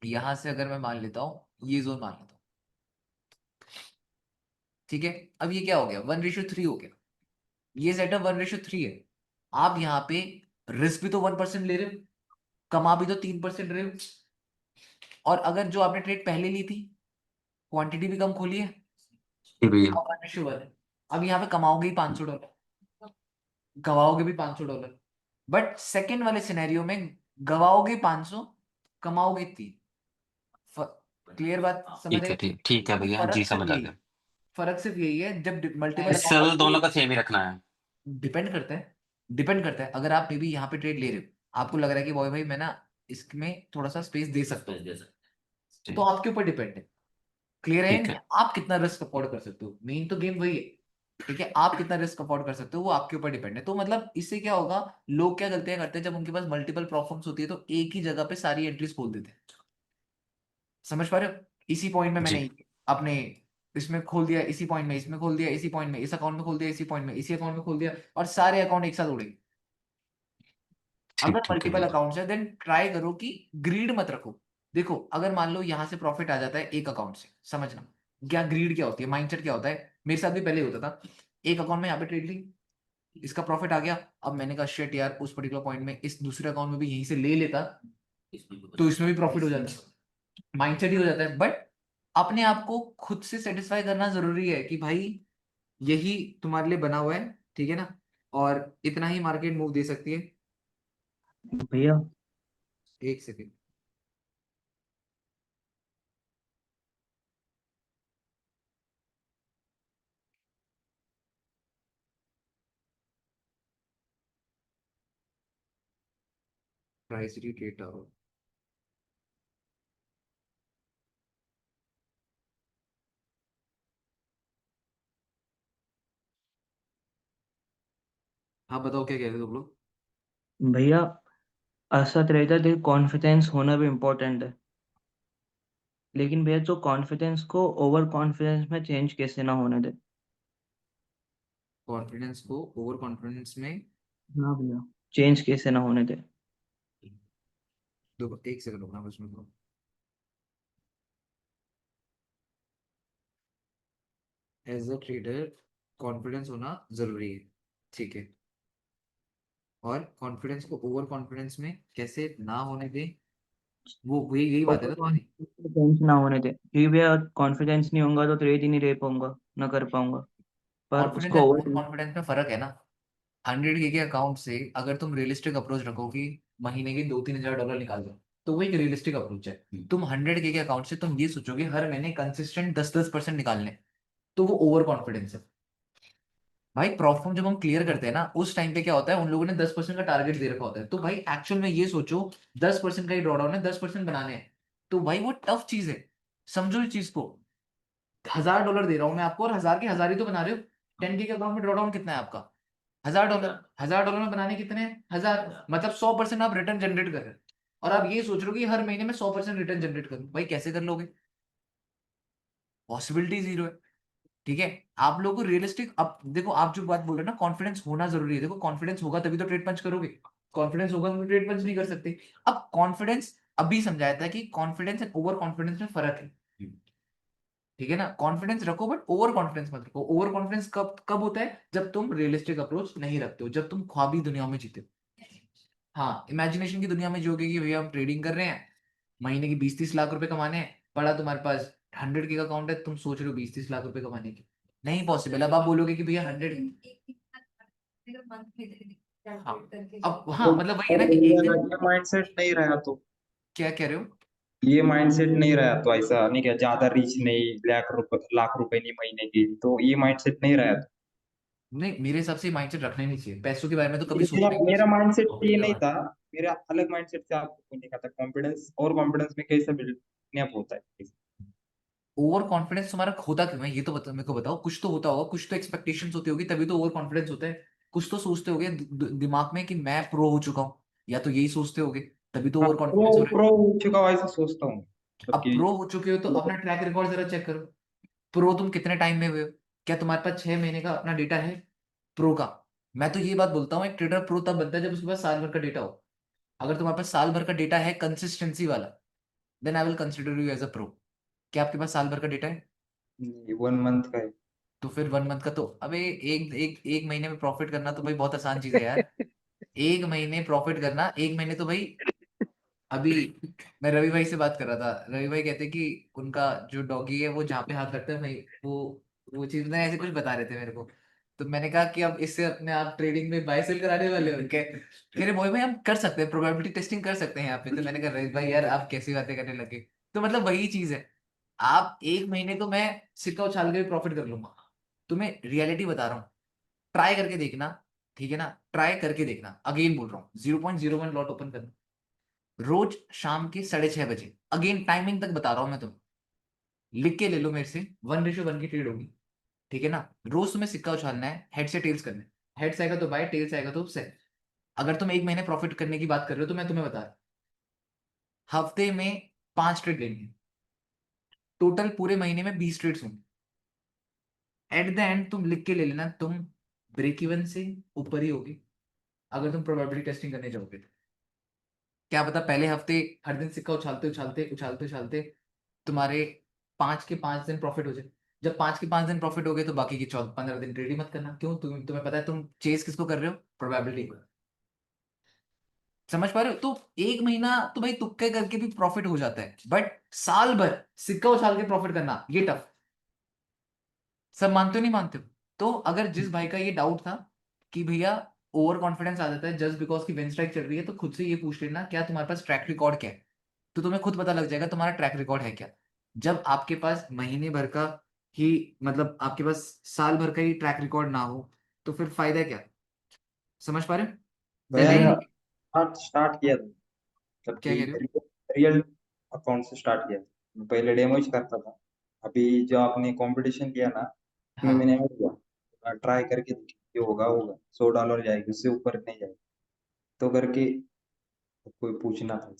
यहां से अगर मैं मान लेता हूँ, ये जोन मान लेता हूँ, ठीक है, अब ये क्या हो गया, 1:3 हो गया, ये सेटअप 1:3 है। आप यहाँ पे रिस्क भी तो 1% ले रहे हो, कमा भी तो 3% रहे हो, और अगर जो आपने ट्रेड पहले ली थी क्वांटिटी भी कम खोली है, जी भैया। अब 1:1 है। अब यहाँ पे कमाओगे ही $500, गवाओगे भी $500, बट सेकंड वाले सिनेरियो में गवाओगे 500, कमाओगे 3। क्लियर बात समझ आई? ठीक है भैया, जी फर्क सिर्फ समझ आ यही गया। फर्क सिर्फ यही है, जब मल्टीपल सेल दोनों का सेम ही रखना है। डिपेंड करता है, डिपेंड करता है। अगर आप मे बी यहाँ पे ट्रेड ले रहे हो, आपको लग रहा है कि बॉय भाई मैं ना इसमें थोड़ा सा स्पेस दे सकता हूँ, तो आपके ऊपर डिपेंड है। क्लियर है? ठीक है। आप कितना रिस्क अफोर्ड कर सकते हो, मेन तो गेम वही है। ठीक है, आप कितना रिस्क अफोर्ड कर सकते हो वो आपके ऊपर डिपेंड है। तो मतलब इससे क्या होगा, लोग क्या गलतियां करते हैं, जब उनके पास मल्टीपल प्रॉब्लम्स होती है तो एक ही जगह पे सारी एंट्रीज खोल देते हैं। समझ पा रहे हो? इसी पॉइंट में मैंने जी अपने इसमें खोल दिया, इसी पॉइंट में इसमें खोल दिया, इसी पॉइंट में इस अकाउंट में खोल दिया, इसी पॉइंट में इसी अकाउंट में खोल दिया, और सारे अकाउंट एक साथ उड़ेंगे। अगर ठीक है मल्टीपल भैया। अकाउंट्स है देन ट्राई करो कि ग्रीड मत रखो। देखो अगर मान लो यहाँ से प्रॉफिट आ जाता है एक अकाउंट से, समझना क्या ग्रीड क्या होती है, माइंडसेट क्या होता है। मेरे साथ भी पहले होता था, एक अकाउंट में यहाँ पे ट्रेड ली, इसका प्रॉफिट आ गया, अब मैंने कहा शिट यार उस पर्टिकुलर पॉइंट में इस दूसरे अकाउंट में भी यहीं से ले लेता तो इसमें भी प्रॉफिट हो जाता। माइंडसेट ही हो जाता है। बट अपने आप को खुद से सेटिस्फाई करना जरूरी है कि भाई यही तुम्हारे लिए बना हुआ है, ठीक है ना, और इतना ही मार्केट मूव दे सकती है। भैया एक सेकेंड, प्राइस डेटा हो। हाँ बताओ क्या कह रहे थे तुम लोग? भैया ऐसा रहता है कॉन्फिडेंस होना भी इम्पोर्टेंट है, लेकिन भैया जो कॉन्फिडेंस को ओवर कॉन्फिडेंस में चेंज कैसे ना होने दे। कॉन्फिडेंस को ओवर कॉन्फिडेंस में? हाँ भैया, चेंज कैसे ना होने दे। दो एक सेकंड रुकना बस मेरे को। एज अ ट्रेडर कॉन्फिडेंस होना जरूरी है, ठीक है, और कॉन्फिडेंस को ओवर कॉन्फिडेंस में कैसे ना होने दें, वो यही यही बात है ओवर ना तुम्हारी? कॉन्फिडेंस ना होने दे, क्योंकि भैया कॉन्फिडेंस नहीं होगा तो ट्रेड ही नहीं ले पाऊंगा, ना कर पाऊंगा। पर कॉन्फिडेंस उसको एंड ओवर ओवर कॉन्फिडेंस में फर्क है ना। 100K के अकाउंट से अगर तुम रियलिस्टिक अप्रोच रखो कि महीने के $2-3 हज़ार निकाल दो, तो वो एक रियलिस्टिक अप्रोच है। तुम 100K के अकाउंट से तुम ये सोचोगे हर महीने कंसिस्टेंट 10-10% निकालने, तो वो ओवर कॉन्फिडेंस है। भाई प्रॉब्लम जब हम क्लियर करते हैं ना उस टाइम पे क्या होता है, उन लोगों ने 10% का टारगेट दे रखा होता है, तो भाई एक्चुअल में ये सोचो 10% का ही ड्रॉडाउन है, 10% बनाने हैं, तो भाई वो टफ चीज है। समझो इस चीज को, $1000 दे रहा हूं मैं आपको, और 1000 के 1000 ही तो बना रहे हो। 10K के अकाउंट में ड्रॉडाउन कितना है आपका? $1000। $1000 में बनाने कितने हैं? 1000, मतलब 100% आप रिटर्न जनरेट कर रहे हैं, और आप ये सोच रहे हो कि हर महीने में 100% रिटर्न जनरेट करूं। भाई कैसे कर लोगे? पॉसिबिलिटी जीरो है। ठीक है, आप लोगों को रियलिस्टिक, अब देखो आप जो बात बोल रहे हो ना, कॉन्फिडेंस होना जरूरी है। देखो कॉन्फिडेंस होगा तभी तो ट्रेड पंच करोगे, कॉन्फिडेंस होगा तो ट्रेड पंच नहीं कर सकते। अब कॉन्फिडेंस अभी समझाया था कि कॉन्फिडेंस एंड ओवर कॉन्फिडेंस में फर्क है, ठीक है ना। कॉन्फिडेंस रखो बट ओवर कॉन्फिडेंस मत रखो। ओवर कॉन्फिडेंस कब कब होता है? जब तुम रियलिस्टिक अप्रोच नहीं रखते हो, जब तुम ख्वाबी दुनिया में जीते हो। हाँ, इमेजिनेशन की दुनिया में जोगे कि भैया हम ट्रेडिंग कर रहे हैं, महीने की 20-30 लाख रुपए कमाने हैं, पड़ा तुम्हारे पास 100K का अकाउंट है, तुम सोच रहे हो 20-30 लाख रुपए कमाने की, नहीं पॉसिबल। अब आप बोलोगे कि भैया 100। हाँ, अब हाँ मतलब वही है ना कि एक दिन। ये माइंडसेट नहीं रहा तो क्या कह रहे हो? ये माइंडसेट नहीं रहा तो ऐसा नहीं क्या, ज्यादा रीच नहीं, लाख रुपए नहीं महीने की, तो ये माइंडसेट नहीं रहा तो नहीं, मेरे हिसाब से माइंडसेट रखना ही नहीं चाहिए, पैसों के बारे में तो कभी मेरा सोचना ही नहीं मेरा माइंडसेट ये नहीं चाहिए। था। मेरा अलग माइंडसेट से आपको बोलने का था, कॉन्फिडेंस और कॉन्फिडेंस में कैसे बिल्ड अप होता है। ओवर कॉन्फिडेंस तुम्हारा होता क्यों है ये तो बता, मेरे को बताओ। कुछ तो होता होगा, कुछ तो एक्सपेक्टेशंस होती होगी, तभी तो ओवर कॉन्फिडेंस होता है। कुछ तो सोचते होगे दिमाग में कि मैं प्रो हो चुका हूँ, या तो यही सोचते होगे, तभी तो हाँ, ओवर प्रो कॉन्फिडेंस हो रहा है। प्रो हो चुका हूँ ऐसा सोचता हूँ, मतलब अब कि प्रो हो चुके हो तो अपना ट्रैक रिकॉर्ड जरा चेक करो। प्रो तुम कितने टाइम में हुए हो? क्या तुम्हारे पास 6 महीने का अपना डेटा है प्रो का? मैं तो ये बात बोलता हूँ एक ट्रेडर प्रो तब बनता है जब उसके पास साल भर का डेटा हो। अगर तुम्हारे पास साल भर का डेटा है कंसिस्टेंसी वाला, then I will consider you as a pro. क्या आपके पास साल भर का डेटा है? 1 मंथ का है। तो फिर 1 मंथ का तो अबे एक महीने में प्रॉफिट करना तो भाई बहुत आसान चीज है यार। एक महीने प्रॉफिट करना, एक महीने तो भाई। अभी मैं रवि भाई से बात कर रहा था, रवि भाई कहते कि उनका जो डॉगी है वो जहाँ पे हाथ रखता है भाई, वो चीज ना ऐसे कुछ बता रहे थे मेरे को। तो मैंने कहा कि अब इससे अपने आप ट्रेडिंग में बाय सेल कराने वाले हो क्या? कह रहे भाई हम कर सकते हैं, प्रोबेबिलिटी टेस्टिंग कर सकते हैं यहाँ पे। तो मैंने कहा रवि भाई यार आप कैसी बातें करने लगे। तो मतलब वही चीज है, आप एक महीने तो मैं सिक्का उछाल के भी प्रॉफिट कर लूंगा, तुम्हें रियलिटी बता रहा हूँ। ट्राई करके देखना, ठीक है ना, ट्राई करके देखना, अगेन बोल रहा हूँ 0.01 लॉट ओपन करना रोज शाम के 6:30 बजे। अगेन टाइमिंग तक बता रहा हूं मैं तुम्हें, लिख के ले लो मेरे से, 1:1 की ट्रेड होगी, ठीक है ना। रोज तुम्हें सिक्का उछालना है, हेड से टेल्स करना है, हेड से आएगा तो बाय, टेल से आएगा तो सेल। अगर तुम एक महीने प्रॉफिट करने की बात कर रहे हो तो मैं तुम्हें बता रहा हूं, हफ्ते में 5 ट्रेड लेनी है, टोटल पूरे महीने में 20 ट्रेड्स होंगे। एट द एंड तुम लिख के ले लेना, तुम ब्रेक इवन से ऊपर ही होगी अगर तुम प्रोबेबिलिटी टेस्टिंग करने जाओगे तो। क्या पता पहले हफ्ते हर दिन सिक्का उछालते उछालते उछालते उछालते तुम्हारे 5 के 5 दिन प्रॉफिट हो जाए। जब 5 के 5 दिन प्रॉफिट हो गए तो बाकी की 14-15 दिन ट्रेड ही मत करना। क्यों? तुम्हें पता है तुम चेस किसको कर रहे हो? प्रोबेबिलिटी को। समझ पा रहे हो? तो एक महीना तो भाई तुक्के करके भी प्रॉफिट हो जाता है, बट साल भर सिक्का उछाल के प्रॉफिट करना ये टफ। सब मानते हो नहीं मानते हो? तो अगर जिस भाई का ये डाउट था कि भैया ओवर कॉन्फिडेंस आ जाता है जस्ट बिकॉज की विन स्ट्राइक चल रही है, तो खुद से ये पूछ लेना क्या तुम्हारे पास ट्रैक रिकॉर्ड क्या है। तो तुम्हें खुद पता लग जाएगा तुम्हारा ट्रैक रिकॉर्ड है क्या। जब आपके पास महीने भर का ही, मतलब आपके पास साल भर का ही ट्रैक रिकॉर्ड ना हो तो फिर फायदा क्या? समझ पा रहे हो? भैया नहीं, स्टार्ट स्टार्ट किया था, मतलब क्या कि कह रहे हो? रियल अकाउंट से स्टार्ट किया था। मैं पहले डेमो ही करता था। अभी जो आपने कंपटीशन किया ना, उसमें हाँ, मैंने ऐड किया, ट्राई करके देखी, जो होगा होगा, $100 जाएगी, उससे ऊपर नहीं जाएगी। तो करके कोई पूछना था।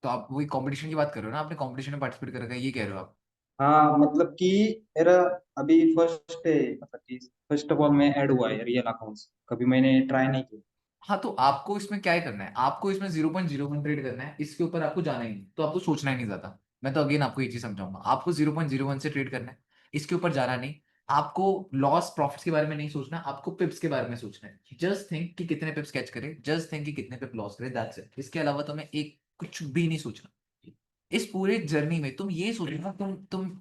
तो आप वही कंपटीशन की बात कर रहे हो ना, आपने कंपटीशन में पार्टिसिपेट कर रखा है, ये कह रहे हो आप? हाँ, मतलब कि मेरा अभी फर्स्ट है, मतलब कि फर्स्ट ऑफ ऑल मैं ऐड हुआ है रियल अकाउंट्स, कभी मैंने ट्राई नहीं किया। हाँ, तो आपको इसमें क्या करना है, आपको इसमें 0.01 ट्रेड करना है, इसके ऊपर आपको जाना ही नहीं, तो आपको सोचना ही नहीं ज्यादा। मैं तो अगेन आपको ये चीज समझाऊंगा, आपको 0.01 से ट्रेड करना है, इसके ऊपर जाना नहीं। आपको लॉस प्रॉफिट्स के बारे में नहीं सोचना, आपको पिप्स के बारे में सोचना है। जस्ट थिंक कि कितने पिप्स कैच करे, जस्ट थिंक कि कितने पिप लॉस करे, दैट्स इट। इसके अलावा तुम्हें एक कुछ भी नहीं सोचना। इस पूरे जर्नी में तुम ये सोचो ना,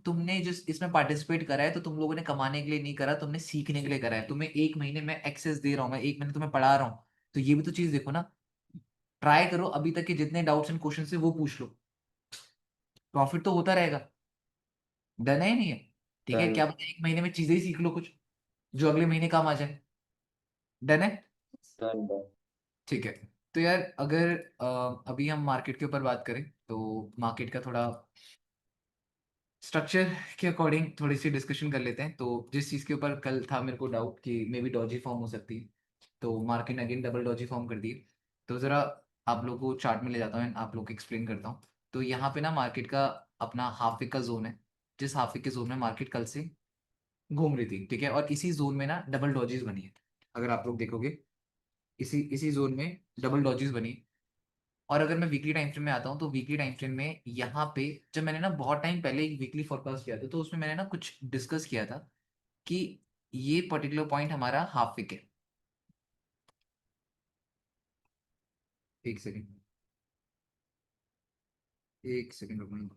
तुमने जिस इसमें पार्टिसिपेट करा है तो तुम लोगों ने कमाने के लिए नहीं करा, तुमने सीखने के लिए करा है। तुम्हें एक महीने में एक्सेस दे रहा हूँ, मैं एक महीने तुम्हें पढ़ा रहा हूँ, तो ये भी तो चीज देखो ना। ट्राई करो, अभी तक के जितने डाउट्स एंड क्वेश्चन है वो पूछ लो, प्रॉफिट तो होता रहेगा। डन है या नहीं है? ठीक है, डन क्या पता एक महीने में चीजें ही सीख लो कुछ जो अगले महीने काम आ जाए। डन है? Done done. ठीक है। तो यार अगर अभी हम मार्केट के ऊपर बात करें तो मार्केट का थोड़ा स्ट्रक्चर के अकॉर्डिंग थोड़ी सी डिस्कशन कर लेते हैं। तो जिस चीज़ के ऊपर कल था मेरे को डाउट कि मे बी डॉजी फॉर्म हो सकती है, तो मार्केट ने अगेन डबल डॉजी फॉर्म कर दी। तो ज़रा आप लोग को चार्ट में ले जाता हूँ, आप लोग को एक्सप्लेन करता हूँ। तो यहाँ पे ना मार्केट का अपना हाफ वीक का जोन है, जिस हाफ वीक के जोन में मार्केट कल से घूम रही थी, ठीक है। और इसी जोन में ना डबल डॉजीज बनी है, अगर आप लोग देखोगे इसी इसी जोन में डबल डॉजीज बनी है। और अगर मैं वीकली टाइम फ्रेम में आता हूँ तो वीकली टाइम फ्रेम में यहाँ पे जब मैंने ना बहुत टाइम पहले एक वीकली फोरकास्ट किया था तो उसमें मैंने ना कुछ डिस्कस किया था कि ये पर्टिकुलर पॉइंट हमारा हाफ वीक है। एक सेकेंड, एक सेकेंड रुकना।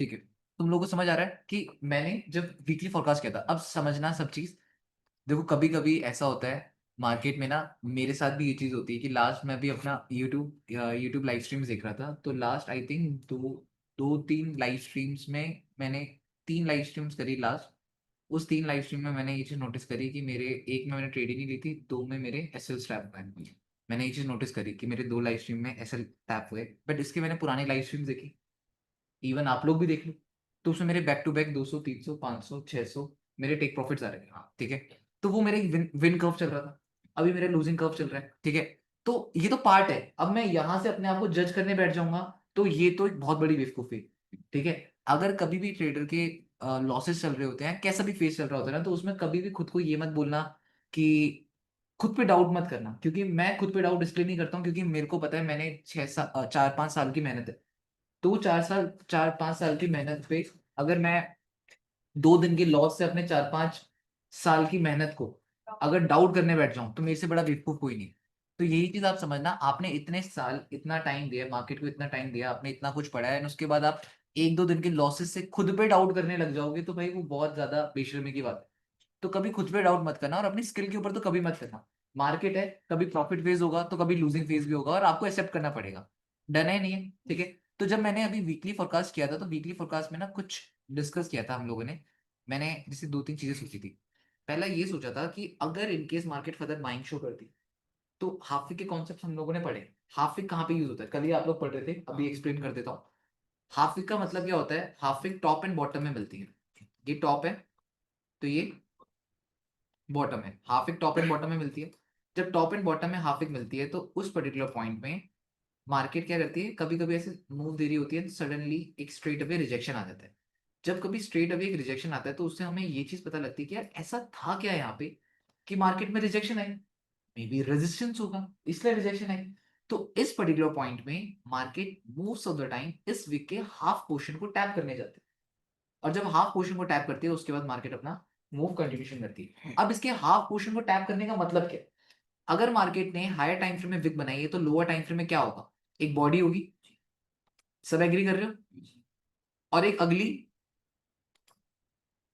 ठीक है, तुम लोगों को समझ आ रहा है कि मैंने जब वीकली फोरकास्ट किया था, अब समझना सब चीज। देखो कभी कभी ऐसा होता है मार्केट में ना, मेरे साथ भी ये चीज होती है कि लास्ट मैं भी अपना यूट्यूब लाइव स्ट्रीम्स देख रहा था, तो लास्ट आई थिंक दो दो तीन लाइव स्ट्रीम्स में मैंने 3 लाइव स्ट्रीम्स करी लास्ट। उस 3 लाइव स्ट्रीम में मैंने ये चीज नोटिस करी कि मेरे एक में मैंने ट्रेड ही नहीं ली थी, दो में मेरे एसएल स्टैप हुए। मैंने ये चीज नोटिस करी कि मेरे 2 लाइव स्ट्रीम में एसएल टैप हुए, बट इसके मैंने पुरानी लाइव स्ट्रीम देखी, इवन आप लोग भी देख लो, तो उसमें मेरे बैक टू बैक 200 300 500 600 मेरे टेक प्रॉफिट्स आ रहे हैं। हाँ ठीक है, तो वो मेरे विन कर्व चल रहा था, अभी मेरे लूजिंग कर्व चल रहा है, ठीक है। तो ये तो पार्ट है, अब मैं यहाँ से अपने आप को जज करने बैठ जाऊंगा तो ये तो एक बहुत बड़ी बेवकूफी है, ठीक है। अगर कभी भी ट्रेडर के लॉसेस चल रहे होते हैं, कैसा भी फेज चल रहा होता है ना, तो उसमें कभी भी खुद को ये मत बोलना कि खुद पे डाउट मत करना, क्योंकि मैं खुद पे डाउट इसलिए नहीं करता हूँ क्योंकि मेरे को पता है मैंने 4-5 साल की मेहनत है। तो 4-5 साल की मेहनत पे अगर मैं 2 दिन के लॉस से अपने 4-5 साल की मेहनत को अगर डाउट करने बैठ जाऊं तो मेरे से बड़ा बेवकूफ कोई नहीं। तो यही चीज आप समझना, आपने इतने साल इतना टाइम दिया मार्केट को, इतना टाइम दिया आपने, इतना कुछ पढ़ा है, और उसके बाद आप 1-2 दिन के लॉसेस से खुद पे डाउट करने लग जाओगे तो भाई वो बहुत ज्यादा बेशर्मी की बात है। तो कभी खुद पे डाउट मत करना, और अपनी स्किल के ऊपर तो कभी मत करना। मार्केट है, कभी प्रॉफिट फेज होगा तो कभी लूजिंग फेज भी होगा, और आपको एक्सेप्ट करना पड़ेगा। डन है नहीं है? ठीक है। तो जब मैंने अभी वीकली फोरकास्ट किया था तो वीकली फोरकास्ट में ना कुछ डिस्कस किया था हम लोगों ने। मैंने जैसे 2-3 चीजें सोची थी। पहला ये सोचा था कि अगर in case market further buying show करती तो हाफ वीक के कॉन्सेप्ट हम लोगों ने पढ़े। हाफ वीक कहाँ पे यूज होता है, कल ही आप लोग पढ़ रहे थे, अभी एक्सप्लेन कर देता हूँ। हाफ वीक का मतलब क्या होता है, half wick top and bottom में मिलती है। ये टॉप है तो ये बॉटम है, half wick top and bottom में मिलती है। जब टॉप एंड बॉटम में हाफ वीक मिलती है तो उस पर्टिकुलर पॉइंट में मार्केट क्या करती है, कभी कभी ऐसे मूव दे रही होती है, सडनली एक स्ट्रेट अवे रिजेक्शन आ जाता है। जब कभी स्ट्रेट अवे एक रिजेक्शन आता है तो उससे हमें ये चीज पता लगती है कि यार ऐसा था क्या यहाँ पे कि मार्केट में rejection I, may be resistance होगा इसलिए रिजेक्शन आई। तो इस पर्टिकुलर पॉइंट में market most of the time इस वीक के हाफ पोर्शन को टैप करने जाते हैं, और जब हाफ पोर्शन को टैप करती है उसके बाद मार्केट अपना मूव कंटिन्यूशन करती है। अब इसके हाफ पोर्शन को टैप करने का मतलब क्या है, अगर मार्केट ने हायर टाइम फ्रेम में विक बनाई है तो लोअर टाइम फ्रेम में क्या होगा, एक बॉडी होगी, सब एग्री कर रहे हो, और एक अगली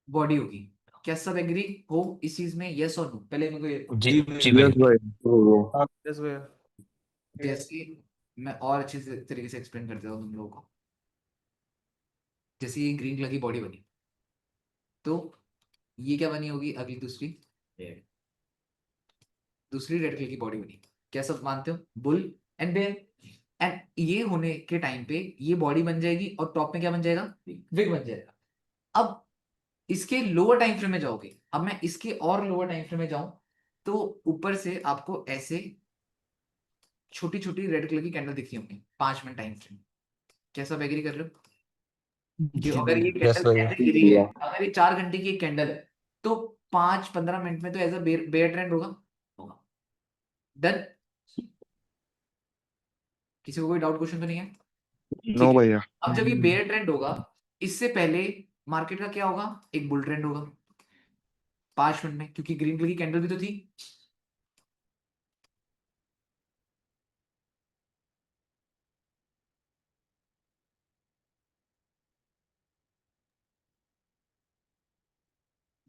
बॉडी होगी। क्या सब एग्री हो इस चीज में, यस और नो? पहले मेरे को ये जी जी यस भैया। भाई। यस भैया। जैसे मैं और अच्छे तरीके से एक्सप्लेन कर देता हूँ तुम लोगों को। जैसे ये ग्रीन कलर की बॉडी बनी तो ये क्या बनी होगी, अभी दूसरी रेड कलर की बॉडी बनी। क्या सब मानते हो, बुल एंड बेयर? एंड ये होने के टाइम पे ये बॉडी बन जाएगी और टॉप में क्या बन जाएगा, विग बन जाएगा। अब इसके लोअर टाइम फ्रेम में जाओगे, अब मैं इसके और लोअर टाइम फ्रेम में जाऊं तो ऊपर से आपको ऐसे छोटी छोटी रेड कलर की कैंडल दिखती होंगी 5 मिनट टाइम फ्रेम। क्या सब एग्री कर रहे हो कि जी अगर ये भैया। यस कैंडल भैया। ऐसे गिरी है, अगर ये 4 घंटे की एक कैंडल है तो 5-15 मिनट में तो एज अ बेयर ट्रेंड होगा। डन? किसी को कोई डाउट क्वेश्चन तो नहीं है? नो ठीक है। भैया। अब जब ये बेयर ट्रेंड होगा, इससे पहले मार्केट का क्या होगा, एक बुल ट्रेंड होगा 5 मिनट में, क्योंकि ग्रीन कलर की कैंडल भी तो थी।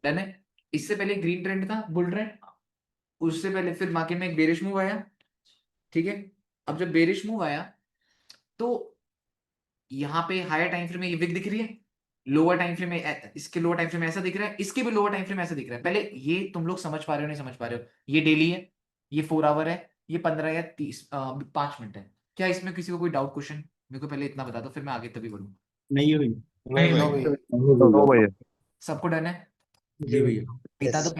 डन है? इससे पहले ग्रीन ट्रेंड था, बुल ट्रेंड। उससे पहले फिर मार्केट में एक बेरिश मूव आया। ठीक है। अब जब बेरिश मूव आया तो यहाँ पे हायर टाइम फ्रेम में ये विक दिख रही है, लोअर टाइम फ्रेम में इसके लोअर टाइम फ्रेम में ऐसा दिख रहा है, इसके भी लोअर टाइम फ्रेम में ऐसा दिख रहा है। पहले ये तुम लोग समझ पा रहे हो नहीं समझ पा रहे हो, ये डेली है, ये 4 आवर है, ये 15 या 5 मिनट है। क्या इसमें किसी को कोई डाउट क्वेश्चन? मेरे को पहले इतना बता दो फिर मैं आगे तभी बढ़ूँ। नहीं हुई। नहीं नो भाई। भैया। नो भैया। सबको डन है? जी भैया। इतना तो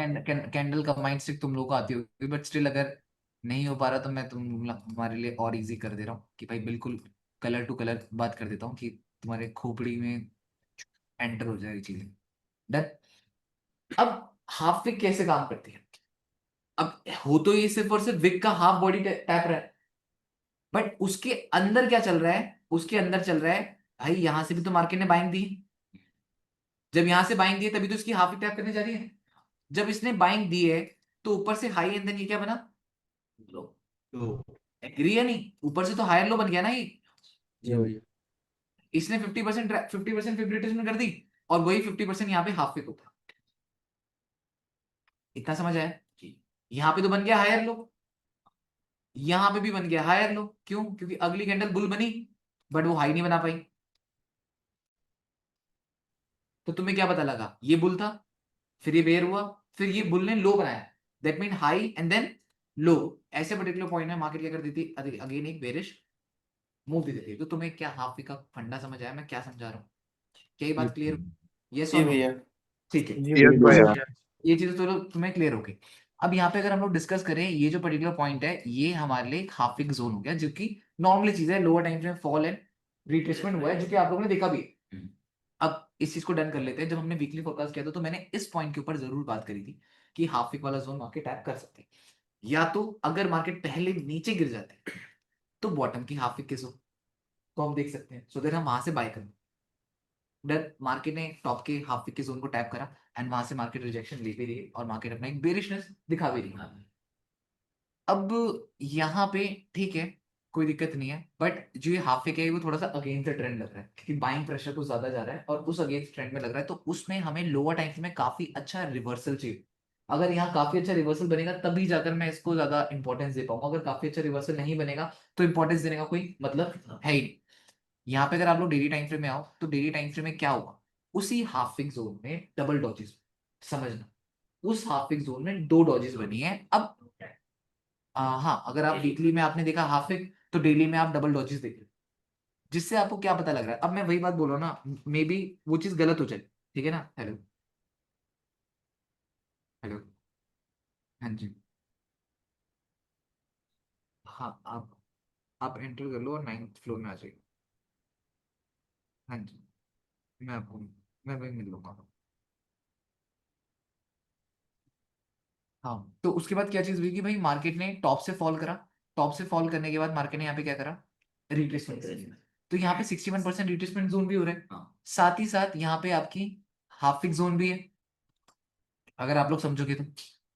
कैंडल का माइंड स्टिक तुम लोगों को आती होगी, बट स्टिल अगर नहीं हो पा रहा तो मैं तुम्हारे लिए और इजी कर दे रहा हूँ कि भाई बिल्कुल कलर टू कलर बात कर देता हूँ कि तुम्हारे खोपड़ी में एंटर हो जाएगी चीजें। डन? अब हाफ विक कैसे काम करती है? अब हो तो ये सिर्फ और सिर्फ विक का हाफ बॉडी टैप रहा है, बट उसके अंदर क्या चल रहा है, उसके अंदर चल रहा है भाई यहां से भी तो मार्केट ने बाइंग दी। जब यहां से बाइंग दी है तभी तो इसकी हाफ विक टैप करने जा रही है। जब इसने बाइंग दी है तो ऊपर से हाई एंड देन ये क्या बना, लो। एग्री है नहीं? ऊपर से तो हायर लो बन गया ना ये। जी भैया। इसने 50% फिब्रिटेशन कर दी, और वही 50% यहाँ पे हाफ विक होता। इतना समझ आया? यहाँ पे तो बन गया हायर लो, यहां पे भी बन गया हायर लो। क्यों? क्योंकि अगली कैंडल बुल बनी बट वो हाई नहीं बना पाई। तो तुम्हें क्या पता लगा, ये बुल था, फिर ये बेयर हुआ, फिर ये बुल ने लो बनाया, that mean high and then low. ऐसे पर्टिकुलर पॉइंट में मार्केट क्या कर देती, अगेन एक बेरिश मूव दे देती है। तो तुम्हें क्या हाफ वीक का फंडा समझ आया मैं क्या समझा रहा हूँ? क्या ये बात क्लियर? यस जी और नो? भैया। ठीक है, यस भैया। ये चीजें तो तुम्हें क्लियर हो गई। अब यहाँ पे अगर हम लोग डिस्कस करें, ये जो पर्टिकुलर पॉइंट है ये हमारे लिए एक हाफ वीक जोन हो गया, जो कि नॉर्मली चीज है, lower time frame fall and retracement हुआ है, जो कि आप लोगों ने देखा भी है। अब इस चीज को डन कर लेते हैं। जब हमने वीकली फोरकास्ट किया था तो मैंने इस पॉइंट के ऊपर जरूर बात करी थी कि हाफ वीक वाला जोन मार्केट टैप कर सकते हैं, या तो अगर मार्केट पहले नीचे गिर जाते हैं तो बॉटम की हाफ वीक के जोन को हम देख सकते हैं, सो देर हम वहां से बाय करें। डर मार्केट ने टॉप के हाफ वीक के जोन को टैप करा एंड वहां से मार्केट रिजेक्शन ले भी रही है और मार्केट अपना एक बेरिशनेस दिखा भी रही है। अब यहाँ पे ठीक है, कोई दिक्कत नहीं है, बट जो ये हाफ वीक है वो थोड़ा सा अगेंस्ट द ट्रेंड लग रहा है क्योंकि बाइंग प्रेशर कुछ ज्यादा जा रहा है और उस अगेंस्ट ट्रेंड में लग रहा है, तो उसमें हमें लोअर टाइम में काफी अच्छा रिवर्सल चाहिए। अगर यहाँ काफी अच्छा रिवर्सल बनेगा तभी जाकर मैं इसको ज्यादा इंपॉर्टेंस दे पाऊंगा, अगर काफी अच्छा रिवर्सल नहीं बनेगा तो इंपॉर्टेंस देने का कोई मतलब है ही नहीं। यहाँ पे अगर आप लोग डेली टाइम फ्रेम में आओ तो डेली टाइम फ्रेम में क्या होगा, उसी हाफ वीक जोन में डबल डॉजेस, समझना उस हाफ वीक जोन में 2 डॉजेस बनी है। अब हाँ, अगर आप वीकली में आपने देखा हाफ वीक तो डेली में आप डबल डॉजेस देख रहे हो, जिससे आपको क्या पता लग रहा है। अब मैं वही बात बोल रहा हूँ ना, मे बी वो चीज गलत हो जाए, ठीक है ना। हेलो हेलो, हाँ जी, हाँ आप एंटर कर लो और 9th फ्लोर में आ जाइए। हाँ जी, मैं वही मिल लूंगा। हाँ, तो उसके बाद क्या चीज हुई कि भाई मार्केट ने टॉप से फॉल करा, टॉप से फॉल करने के बाद मार्केट ने यहाँ पे क्या करा, रिट्रेसमेंट किया। तो यहाँ पे 61% रिट्रेसमेंट जोन भी हो रहा है, साथ ही साथ यहाँ पे आपकी हाफ वीक जोन भी है, अगर आप लोग समझोगे तो।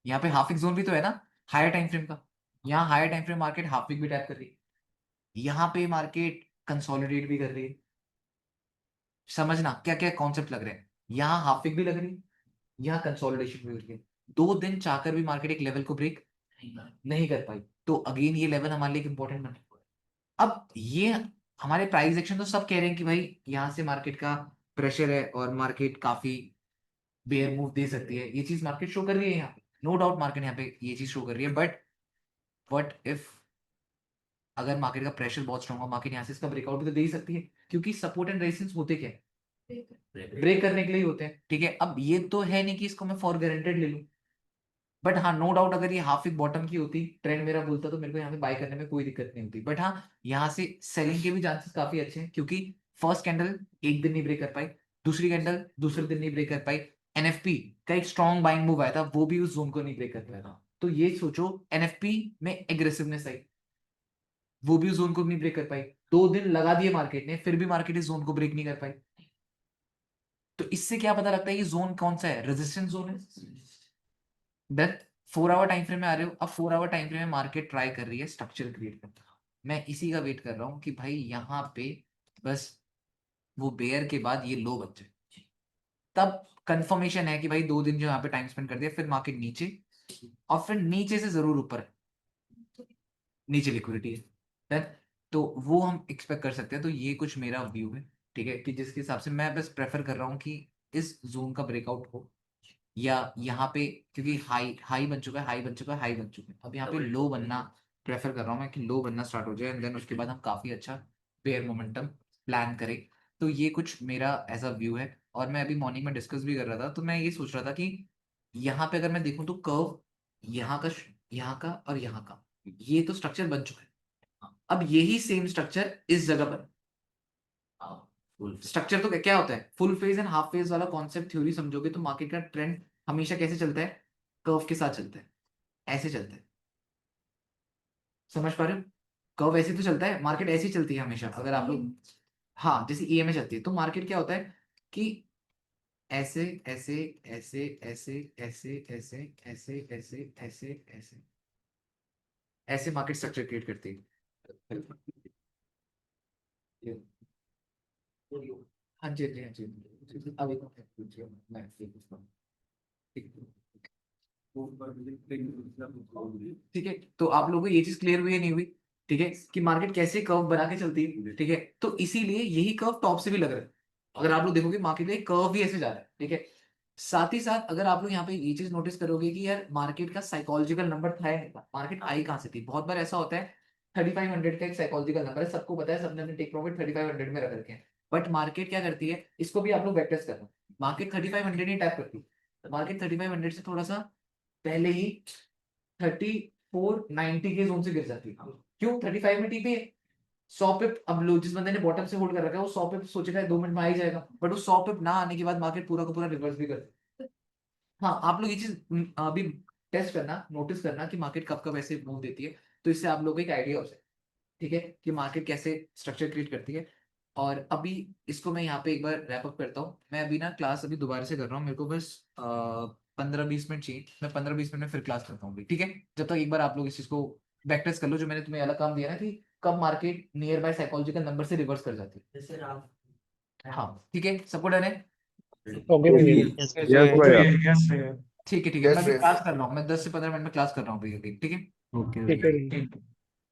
यहाँ पे हाफ वीक जोन भी तो है ना हायर टाइम फ्रेम का, यहाँ higher time frame market half wick भी टैप कर रही है, यहाँ पे मार्केट कंसोलिडेट भी कर रही है। समझना क्या क्या कॉन्सेप्ट लग रहे हैं, यहाँ हाफ वीक भी लग रही है, यहाँ कंसोलिडेशन भी हो रही है। 2 दिन चाहकर भी मार्केट एक लेवल को ब्रेक नहीं कर पाई, तो अगेन ये लेवल हमारे लिए इंपॉर्टेंट बना। अब ये हमारे प्राइस एक्शन तो सब कह रहे हैं कि भाई यहाँ से मार्केट का प्रेशर है और मार्केट काफी बेयर मूव दे सकती है, ये चीज मार्केट शो कर रही है यहाँ पे, नो डाउट मार्केट यहाँ पे ये चीज शो कर रही है। बट व्हाट इफ अगर मार्केट का प्रेशर बहुत स्ट्रॉन्ग हो, मार्केट यहाँ से इसका ब्रेकआउट भी तो दे ही सकती है, क्योंकि सपोर्ट एंड रेजिस्टेंस होते क्या है, ब्रेक करने के लिए ही होते हैं, ठीक है। अब ये तो है नहीं कि इसको मैं फॉर गारंटेड ले लूं, बट हाँ नो डाउट अगर ये हाफ वीक बॉटम की होती, ट्रेंड मेरा बोलता, तो मेरे को यहाँ पे बाय करने में कोई दिक्कत नहीं होती। बट हाँ, यहाँ से सेलिंग के भी चांसेस काफी अच्छे हैं, क्योंकि फर्स्ट कैंडल एक दिन नहीं ब्रेक कर पाई, दूसरी कैंडल दूसरे दिन नहीं ब्रेक कर पाई, एनएफपी का एक स्ट्रॉन्ग बाइंग मूव आया था वो भी उस जोन को नहीं ब्रेक कर पाया था। तो ये सोचो एनएफपी में एग्रेसिवनेस आई, वो भी उस जोन को नहीं ब्रेक कर पाई, 2 दिन लगा दिए मार्केट ने फिर भी मार्केट इस जोन को ब्रेक नहीं कर पाई। तो इससे क्या पता लगता है कि जोन कौन सा है, रेजिस्टेंस जोन है। देन 4 आवर टाइम फ्रेम में आ रहे हो, अब 4 आवर टाइम फ्रेम में मार्केट ट्राई कर रही है स्ट्रक्चर क्रिएट करना, मैं इसी का वेट कर रहा हूँ कि भाई यहाँ पे बस वो बेयर के बाद ये लो बन जाए, तब कंफर्मेशन है कि भाई 2 दिन जो यहाँ पे टाइम स्पेंड कर दिया, फिर मार्केट नीचे और फिर नीचे से जरूर ऊपर है, नीचे लिक्विडिटी है। Then, तो वो हम एक्सपेक्ट कर सकते हैं। तो ये कुछ मेरा व्यू है, ठीक है, कि जिसके हिसाब से मैं बस प्रेफर कर रहा हूँ कि इस जोन का ब्रेकआउट हो, या यहाँ पे क्योंकि हाई हाई बन चुका है, हाई बन चुका है, हाई बन चुका है, अब यहाँ पे लो बनना प्रेफर कर रहा हूँ मैं, कि लो बनना स्टार्ट हो जाए एंड देन उसके बाद हम काफी अच्छा बेयर मोमेंटम प्लान करें। तो ये कुछ मेरा ऐसा व्यू है। और मैं अभी मॉर्निंग में डिस्कस भी कर रहा था, तो मैं ये सोच रहा था कि यहाँ पे अगर मैं देखूँ तो कर्व यहाँ का और यहाँ का ये तो स्ट्रक्चर बन चुका है, अब यही सेम स्ट्रक्चर इस जगह पर, स्ट्रक्चर तो क्या होता है, full phase and half phase वाला कॉन्सेप्ट थ्योरी समझोगे तो मार्केट का ट्रेंड हमेशा कैसे चलता है, कर्व के साथ चलता है, ऐसे चलता है, समझ पा रहे हो। कर्व ऐसे तो चलता है, मार्केट ऐसी चलती है हमेशा, अगर आप लोग हाँ जैसे ईएमए चलती है, तो मार्केट क्या होता है कि ऐसे ऐसे ऐसे ऐसे ऐसे ऐसे ऐसे ऐसे ऐसे ऐसे ऐसे मार्केट स्ट्रक्चर क्रिएट करती है। हाँ जी, हाँ जी, हाँ जी, अभी मैं ठीक है। तो आप लोगों को ये चीज क्लियर हुई है नहीं हुई, ठीक है, कि मार्केट कैसे कर्व बना के चलती है, ठीक है। तो इसीलिए यही कर्व टॉप से भी लग रहा है, अगर आप लोग देखोगे मार्केट का कर्व भी ऐसे जा रहा है, ठीक है। साथ ही साथ अगर आप लोग यहाँ पे ये चीज नोटिस करोगे कि यार मार्केट का साइकोलॉजिकल नंबर था, मार्केट आई कहाँ से थी, बहुत बार ऐसा होता है 3500 का एक साइकोलॉजिकल नंबर है, सबको पता है, सबने अपने टेक प्रॉफिट 3500 में रख रखे हैं, बट मार्केट क्या करती है, इसको भी आप लोग बैकटेस्ट करना, मार्केट 3500 ही टैप करती है, मार्केट 3500 से थोड़ा सा पहले ही 3490 के जोन से गिर जाती है, क्यों 35 में टीपी है, 100 पिप अब लो जिस बंदे ने बॉटम से होल्ड कर रखा है वो 100 पिप सोचेगा 2 मिनट में आ ही जाएगा, बट वो 100 पिप ना आने के बाद मार्केट पूरा का पूरा रिवर्स भी कर सकता है। हाँ, आप लोग ये चीज अभी टेस्ट करना, नोटिस करना कि मार्केट कब कब ऐसे मूव देती है, तो इससे आप लोगों को एक आइडिया हो जाए, ठीक है, कि मार्केट कैसे स्ट्रक्चर क्रिएट करती है। और अभी इसको मैं यहाँ पे एक बार रैप अप करता हूँ। मैं अभी ना क्लास अभी दोबारा से कर रहा हूँ, मेरे को बस 15-20 मिनट चाहिए, मैं 15-20 मिनट में फिर क्लास करता हूँ अभी, ठीक है। जब तक एक बार आप लोग इस चीज को बैक टेस्ट कर लो, जो मैंने तुम्हें अलग काम दिया ना कि कब market near by psychological number से रिवर्स कर जाती है। हाँ ठीक है, सबको डन है? ओके भैया। यस भैया। यस भैया। ठीक है, मैं अभी क्लास कर रहा हूँ, मैं 10 से 15 मिनट में क्लास कर रहा हूँ भैया, ठीक है। ओके ठीक है भैया। भैया। ठीक।